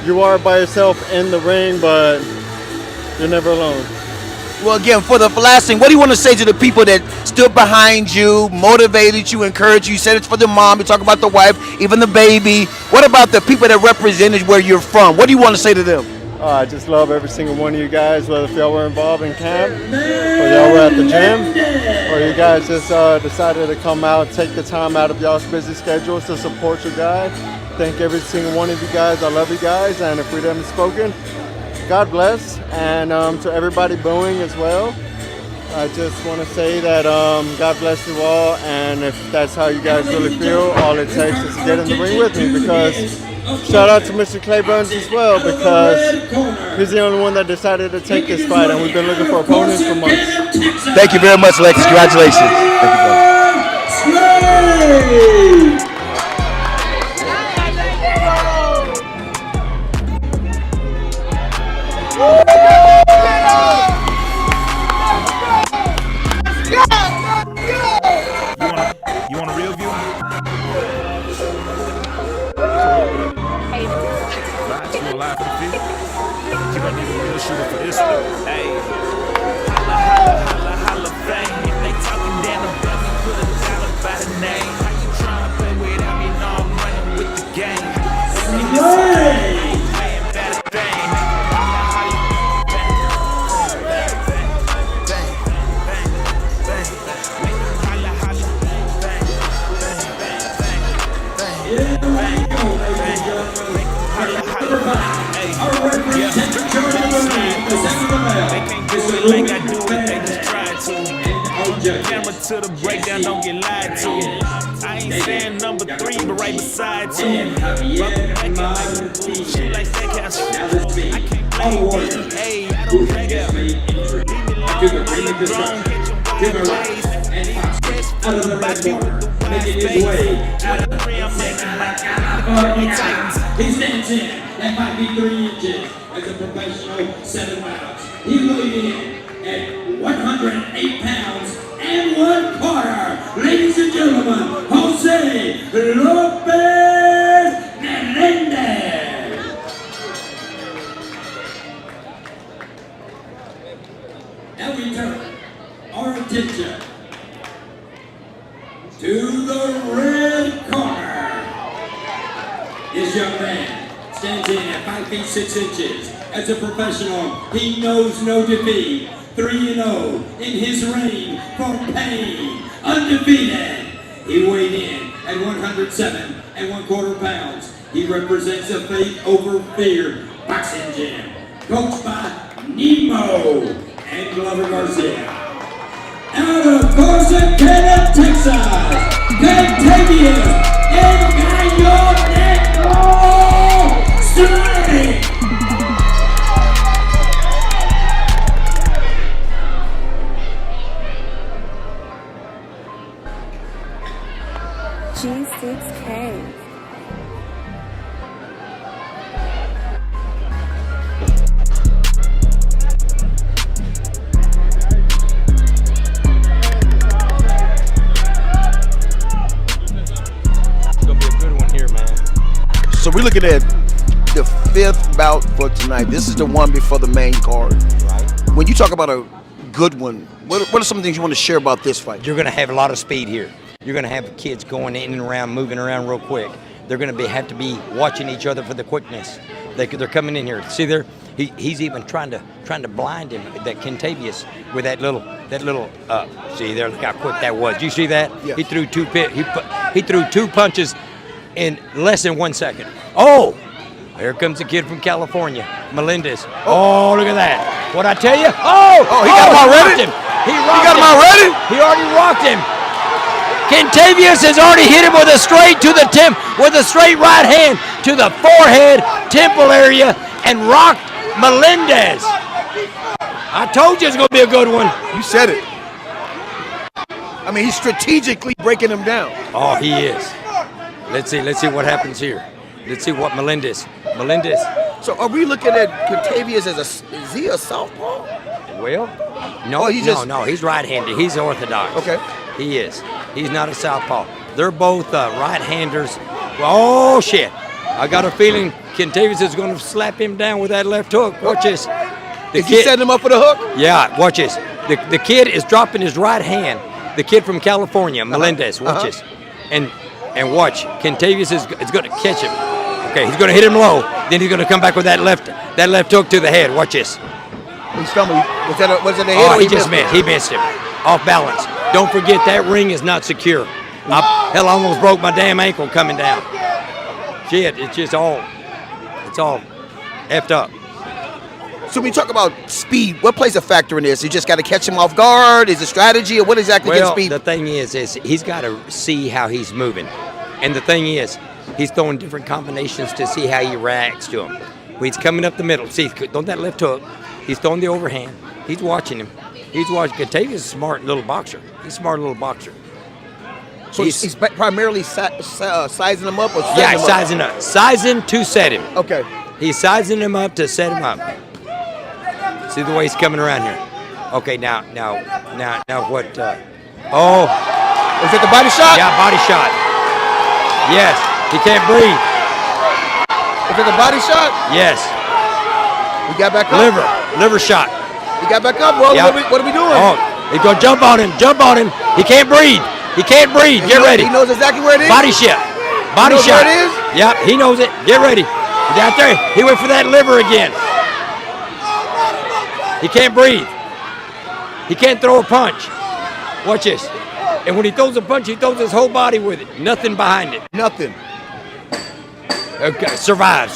you are by yourself in the ring, but you're never alone. Well, again, for the last thing, what do you want to say to the people that stood behind you, motivated you, encouraged you? You said it's for the mom, you talk about the wife, even the baby. What about the people that represented where you're from? What do you want to say to them? I just love every single one of you guys, whether if y'all were involved in camp, or y'all were at the gym, or you guys just decided to come out, take the time out of y'all's busy schedules to support your guy. Thank every single one of you guys. I love you guys, and if we haven't spoken, God bless, and to everybody booing as well, I just want to say that God bless you all, and if that's how you guys really feel, all it takes is to get in the ring with me, because shout out to Mr. Clay Burns as well, because he's the only one that decided to take this fight, and we've been looking for opponents for months. Thank you very much, Alexis. Congratulations. Thank you, brother. You want a real view? Live for the field. You're gonna need a real shooter for this one. Hey, holla, holla, holla, bang. If they talking down about me, put a dollar by the name. How you tryna play without me? No, I'm running with the game. Like I do it, they just try to. Camera to the breakdown, don't get lied to. I ain't saying number 3, but right beside you. She like steakhouse. I can't blame you. Hey, I don't drag out. Leave me alone, I'm grown, get your wild ways. Out of the right with the wide face. 23, I'm making my Titans. He stands in at 5 feet 3 inches as a professional 7 rounds. He weighed in at 108 pounds and 1/4. Ladies and gentlemen, Jose Lopez Melendez. Now we turn our attention to the red corner. This young man stands in at 5 feet 6 inches. As a professional, he knows no defeat. 3-0 in his reign for pain. Undefeated. He weighed in at 107 1/4 pounds. He represents a faith over fear boxing gym. Coached by Nemo and Glover Garcia. Out of Corsicana, Texas, Octavian and Gallo Strike. G6K. So we're looking at the 5th bout for tonight. This is the one before the main card. Right. When you talk about a good one, what are some things you want to share about this fight? You're going to have a lot of speed here. You're going to have kids going in and around, moving around real quick. They're going to have to be watching each other for the quickness. They're coming in here. See there, he's even trying to blind him. That Kentavious with that little. See there, look how quick that was. You see that? Yes. He threw he threw 2 punches in less than 1 second. Oh, here comes the kid from California, Melendez. Oh, look at that! What I tell you? Oh, he got him already. He got him already. He already rocked him. Kentavious has already hit him with a straight with a straight right hand to the forehead, temple area, and rocked Melendez. I told you it's going to be a good one. You said it. I mean, he's strategically breaking him down. Oh, he is. Let's see what happens here. Let's see what Melendez. So are we looking at Kentavious as is he a southpaw? Well, no, he's right-handed. He's orthodox. Okay. He is. He's not a southpaw. They're both right-handers. Oh, shit. I got a feeling Kentavious is going to slap him down with that left hook. Watch this. Is he setting him up for the hook? Yeah, watch this. The kid is dropping his right hand. The kid from California, Melendez. Watch this. And watch. Kentavious is going to catch him. Okay, he's going to hit him low. Then he's going to come back with that left hook to the head. Watch this. He's stumbling. Was it a hit? Oh, he just missed. He missed him. Off balance. Don't forget that ring is not secure. Hell, I almost broke my damn ankle coming down. Shit, it's all effed up. So when you talk about speed, what plays a factor in this? You just got to catch him off guard? Is it strategy, or what exactly gets speed? The thing is he's got to see how he's moving. And the thing is, he's throwing different combinations to see how he reacts to him. When he's coming up the middle, see, don't that left hook, he's throwing the overhand. He's watching him. He's watching. Kentavious is a smart little boxer. He's a smart little boxer. So he's primarily sizing him up or setting him up? Sizing up. Sizing to set him. Okay. He's sizing him up to set him up. See the way he's coming around here. Okay, now what? Oh. Is it the body shot? Yeah, body shot. Yes, he can't breathe. Is it the body shot? Yes. He got back up. Liver shot. He got back up, bro. Yep. What are we doing? Oh, he's gonna jump on him. He can't breathe. Get ready. He knows exactly where it is. Body shot. Body shot. Where it is? Yep, he knows it. Get ready. He's out there. He went for that liver again. He can't breathe. He can't throw a punch. Watch this. And when he throws a punch, he throws his whole body with it. Nothing behind it. Nothing. Okay, survive.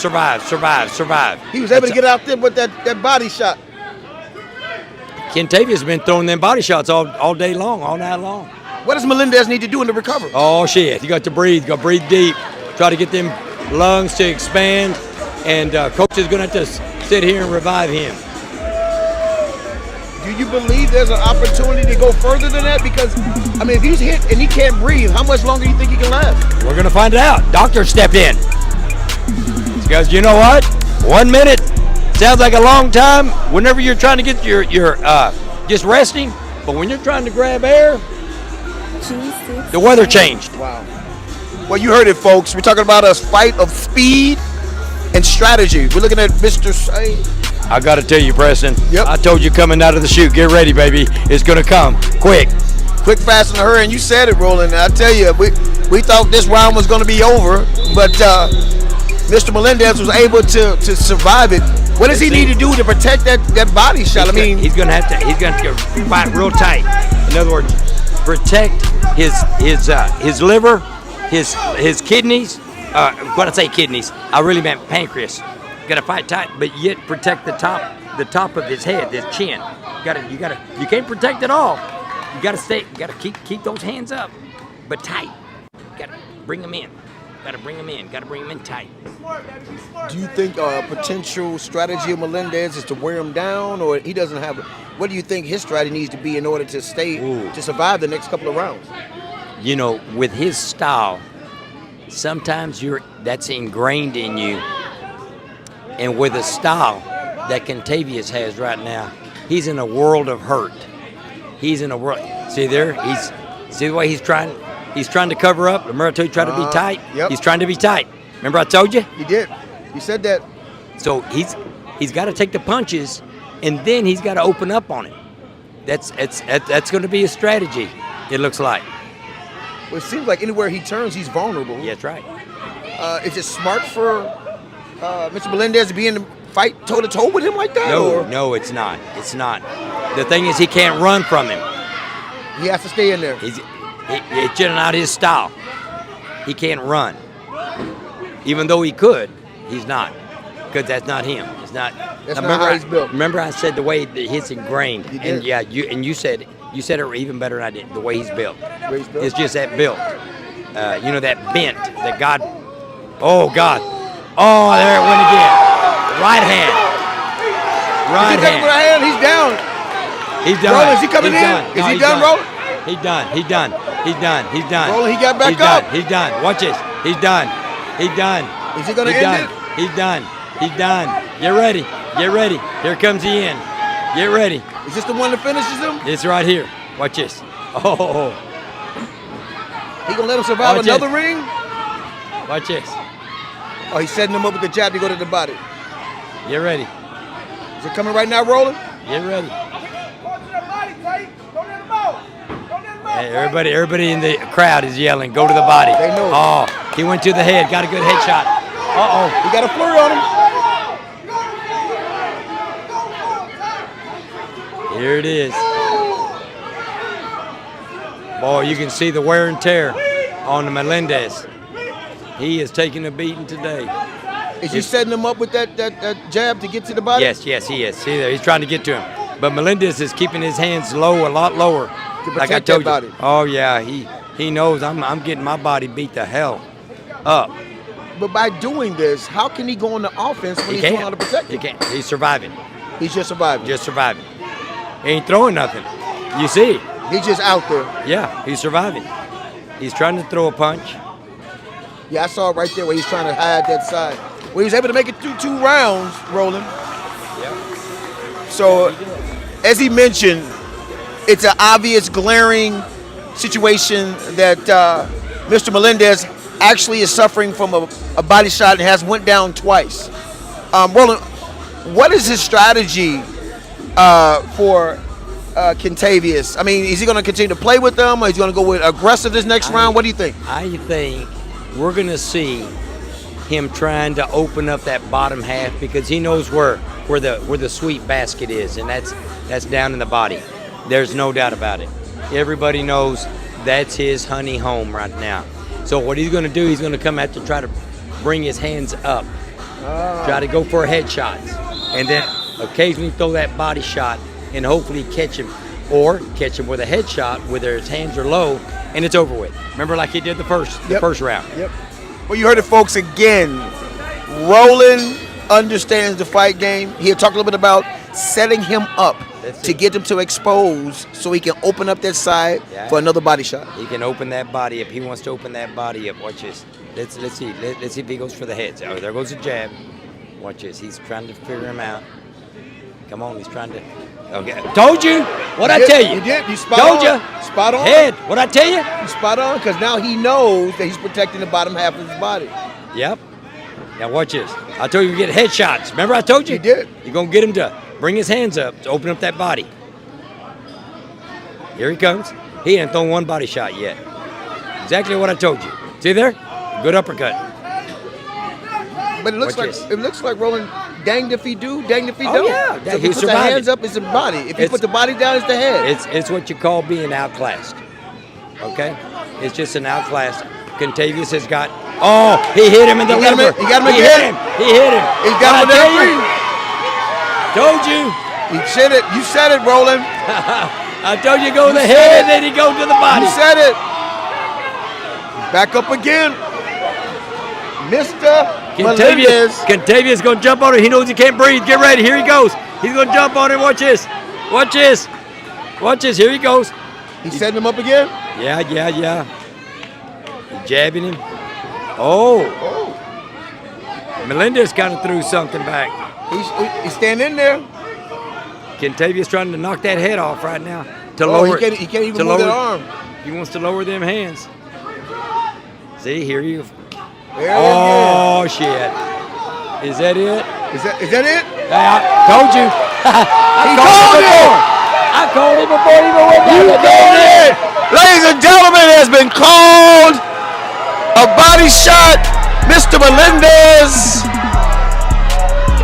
He was able to get out there with that body shot. Kentavious has been throwing them body shots all day long, all night long. What does Melendez need to do in the recovery? Oh, shit. You got to breathe. You got to breathe deep. Try to get them lungs to expand. And coach is going to have to sit here and revive him. Do you believe there's an opportunity to go further than that? Because, I mean, if he's hit and he can't breathe, how much longer do you think he can last? We're going to find out. Doctor stepped in. Because you know what? 1 minute sounds like a long time whenever you're trying to get your just resting. But when you're trying to grab air, the weather changed. Wow. Well, you heard it, folks. We're talking about a fight of speed and strategy. We're looking at Mr. Say. I got to tell you, Preston. Yep. I told you coming out of the chute, get ready, baby. It's going to come quick. Quick, fast, and hurry. And you said it, Roland. I tell you, we thought this round was going to be over, but Mr. Melendez was able to survive it. What does he need to do to protect that body shot? He's going to have to fight real tight. In other words, protect his liver, his kidneys. When I say kidneys, I really meant pancreas. Got to fight tight, but yet protect the top of his head, his chin. You can't protect it all. You got to keep those hands up, but tight. Got to bring them in. Got to bring them in tight. Do you think a potential strategy of Melendez is to wear him down, or he doesn't have? What do you think his strategy needs to be in order to to survive the next couple of rounds? You know, with his style, sometimes that's ingrained in you. And with the style that Kentavious has right now, he's in a world of hurt. He's in a world. See there? See the way he's trying. He's trying to cover up. Remember I told you try to be tight? Yep. He's trying to be tight. Remember I told you? He did. He said that. So he's got to take the punches, and then he's got to open up on it. That's going to be a strategy. It looks like. Well, it seems like anywhere he turns, he's vulnerable. Yeah, that's right. Is it smart for Mr. Melendez to be in the fight toe-to-toe with him like that? No, it's not. It's not. The thing is, he can't run from him. He has to stay in there. It's just not his style. He can't run. Even though he could, he's not. Because that's not him. It's not. That's not how he's built. Remember I said the way that he's ingrained. You did. And yeah, you said it even better than I did. The way he's built. He's built? It's just that built. That bent that God. Oh God. Oh, there it went again. Right hand. Right hand. He's down. He's done. Roland, is he coming He's in? Done. Is he done, Roland? He's done. He's done. He's done. He's done. Roland, he got back He's up. Done. He's done. Watch this. He's done. He's done. Is he going to He's end done. it? He's done. He's done. Get ready. Get ready. Here comes the end. Get ready. Is this the one that finishes him? It's right here. Watch this. Oh. He going to let him survive Watch another this. ring? Watch this. Oh, he's setting him up with the jab to go to the body. Get ready. Is it coming right now, Roland? Get ready. Hey, everybody in the crowd is yelling, go to the body. They know. Oh, he went to the head, got a good headshot. Uh-oh. He got a flurry on him. Here it is. Boy, you can see the wear and tear on the Melendez. He is taking a beating today. Is he setting him up with that jab to get to the body? Yes, he is. See there, he's trying to get to him. But Melendez is keeping his hands low, a lot lower. Like I told you. Body. Oh yeah, he knows I'm getting my body beat the hell up. But by doing this, how can he go on the offense when he's doing how to protect He him? can't. He's surviving. He's just surviving. Just surviving. He ain't throwing nothing. You see? He's just out there. Yeah, he's surviving. He's trying to throw a punch. Yeah, I saw it right there where he's trying to hide that side. Well, he was able to make it through 2 rounds, Roland. Yeah. So, as he mentioned, it's an obvious, glaring situation that Mr. Melendez actually is suffering from a body shot and has went down twice. Roland, what is his strategy for Kentavious? I mean, is he going to continue to play with them, or is he going to go with aggressive this next round? What do you think? I think we're going to see him trying to open up that bottom half because he knows where the sweet basket is, and that's down in the body. There's no doubt about it. Everybody knows that's his honey home right now. So what he's going to do, he's going to come out to try to bring his hands up, try to go for headshots, and then occasionally throw that body shot and hopefully catch him, or catch him with a headshot where his hands are low and it's over with. Remember, like he did the first round. Yep. Well, you heard it, folks. Again, Roland understands the fight game. He had talked a little bit about setting him up to get him to expose so he can open up that side for another body shot. He can open that body up. He wants to open that body up. Watch this. Let's see. Let's see if he goes for the heads. Oh, there goes the jab. Watch this. He's trying to figure him out. Come on, he's trying to. Okay. Told you. What'd I tell you? You did. You spot Told on. you. Spot on. Head. What'd I tell you? You spot on, because now he knows that he's protecting the bottom half of his body. Yep. Now watch this. I told you to get headshots. Remember I told you? You did. You're going to get him to bring his hands up to open up that body. Here he comes. He ain't thrown one body shot yet. Exactly what I told you. See there? Good uppercut. But it looks like Roland, danged if he do, danged if he don't. Yeah. So if he puts the hands up, it's the body. If he put the body down, it's the head. It's what you call being outclassed. Okay? It's just an outclassed. Kentavious has got. Oh, he hit him in the liver. He got him He hit him. He hit him. He's got him in that ring. Told you. He said it. You said it, Roland. I told you go to the head, then he goes to the body. You said it. Back up again. Mr. Melendez. Kentavious going to jump on him. He knows he can't breathe. Get ready. Here he goes. He's going to jump on him. Watch this. Watch this. Watch this. Here he goes. He's setting him up again? Yeah. He's jabbing him. Oh. Melendez kind of threw something back. He's standing in there. Kentavious trying to knock that head off right now. To lower. He can't even move that arm. He wants to lower them hands. See, here you. There Oh, shit. Is that it? Is that it? I told you. He called it! I called him before he even went down. You called it! Ladies and gentlemen, it has been called a body shot. Mr. Melendez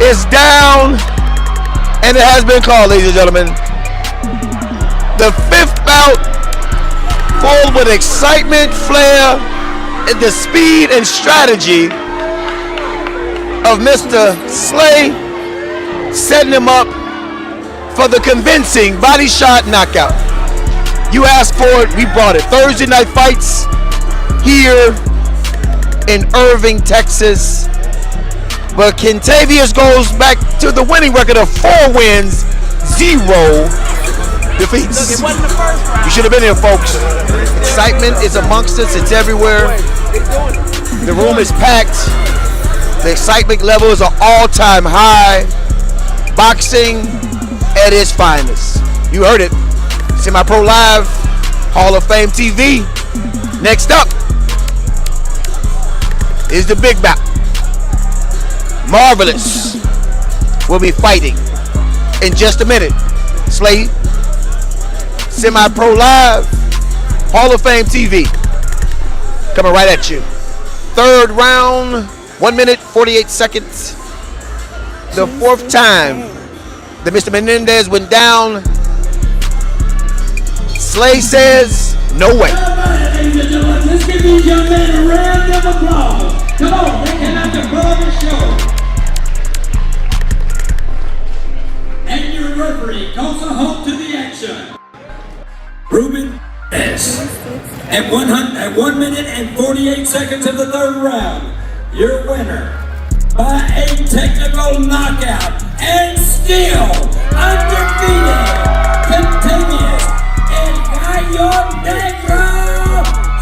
is down, and it has been called, ladies and gentlemen. The 5th bout, full with excitement, flair, and the speed and strategy of Mr. Slay, setting him up for the convincing body shot knockout. You asked for it, we brought it. Thursday night fights here in Irving, Texas. But Kentavious goes back to the winning record of 4 wins, 0 defeats. You should have been here, folks. Excitement is amongst us, it's everywhere. The room is packed. The excitement level is an all-time high. Boxing at its finest. You heard it. Semi-Pro Live, Hall of Fame TV. Next up is the big bout. Marvelous will be fighting in just a minute. Slay, Semi-Pro Live, Hall of Fame TV. Coming right at you. 3rd round, 1 minute, 48 seconds. The 4th time that Mr. Menendez went down. Slay says, no way. Ladies and gentlemen, let's give these young men a round of applause. Come on, they cannot control the show. And your referee calls a halt to the action. Ruben S. At 1 minute and 48 seconds of the 3rd round, your winner by a technical knockout and still undefeated, Kentavious El Gallo Negro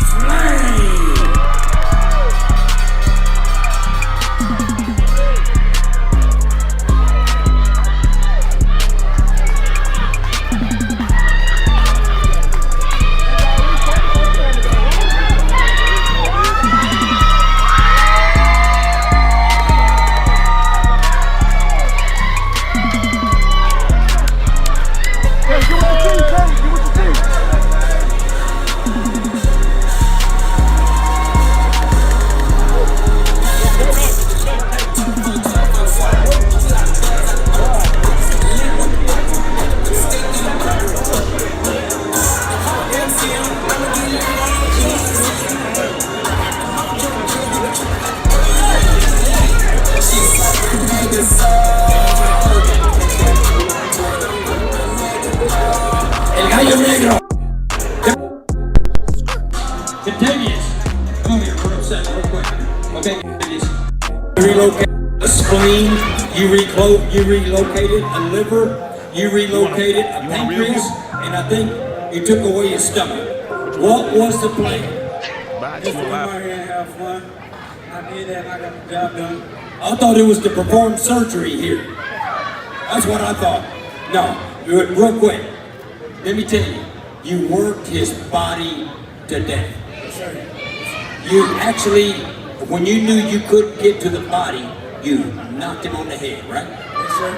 Slay. El Gallo Negro. Kentavious, come over here for a second, real quick. Okay, Kentavious. You relocated a spleen, you relocated a liver, you relocated a pancreas, and I think you took away your stomach. What was the plan? Just come out here and have fun. I did that and I got the job done. I thought it was to perform surgery here. That's what I thought. No, real quick. Let me tell you, you worked his body to death. Yes, sir. You actually, when you knew you couldn't get to the body, you knocked him on the head, right? Yes, sir.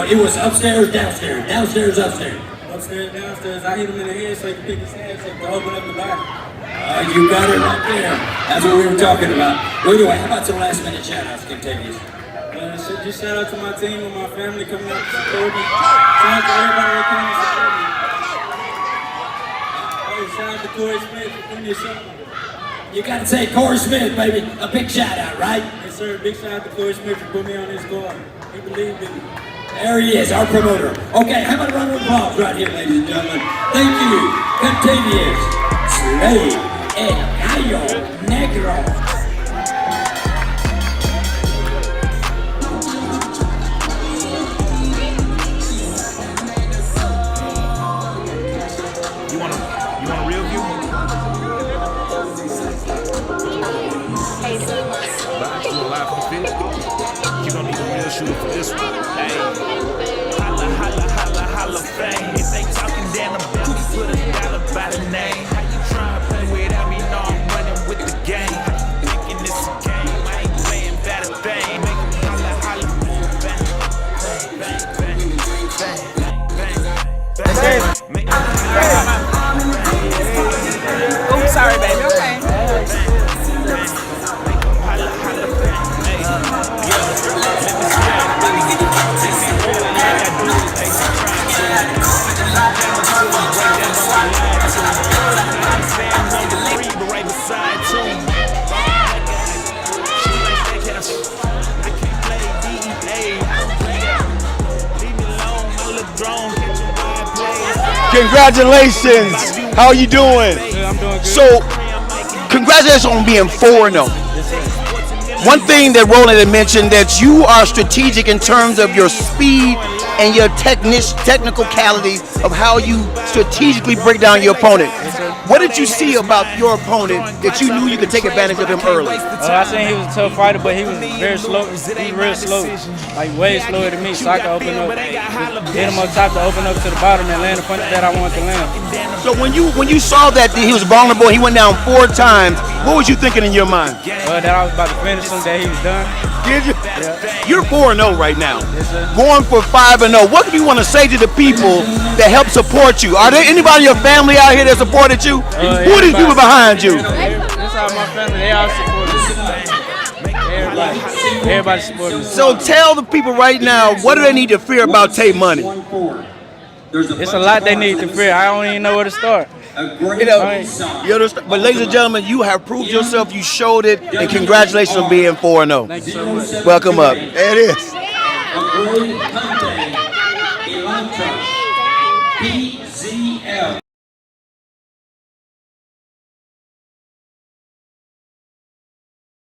It was upstairs, downstairs, downstairs, upstairs. Upstairs, downstairs. I hit him in the head so he could pick his head so he could open up the body. You got it right there. That's what we were talking about. Well, anyway, how about some last minute shout outs, Kentavious? Just shout out to my team and my family coming out to support me. Shout out to everybody that came to support me. Oh, shout out to Corey Smith for putting this up. You gotta say Corey Smith, baby. A big shout out, right? Yes, sir. Big shout out to Corey Smith for putting me on this card. He believed in me. There he is, our promoter. Okay, how about a round of applause right here, ladies and gentlemen? Thank you, Kentavious Slay El Gallo Negro. You want a real view? But you alive for the fit? You don't need a real shooter for this one. Hey, holla, holla, holla, holla, fame. If they talking down the booty, put $1 by the name. How you trying to play without me? No, I'm running with the game. How you thinking this a game? I ain't playing by the thing. Make 'em holla, Congratulations. How you doing? I'm doing good. So, congratulations on being 4-0. One thing that Roland had mentioned, that you are strategic in terms of your speed and your technicality of how you strategically break down your opponent. What did you see about your opponent that you knew you could take advantage of him early? I seen he was a tough fighter, but he was very slow. He was real slow, like way slower than me, so I could open up, hit him up top to open up to the bottom and land the punch that I wanted to land. So when you saw that he was vulnerable, he went down 4 times, what was you thinking in your mind? That I was about to finish him, that he was done. Did you? Yeah. You're 4-0 right now. Yes, sir. Going for 5-0. What do you want to say to the people that help support you? Are there anybody in your family out here that supported you? Who are these people behind you? This all my family. They all support me. Everybody support me. So tell the people right now, what do they need to fear about Tay Money? It's a lot they need to fear. I don't even know where to start. You understand? But ladies and gentlemen, you have proved yourself. You showed it, and congratulations on being 4-0. Thank you so much. Welcome up. There it is. PZL.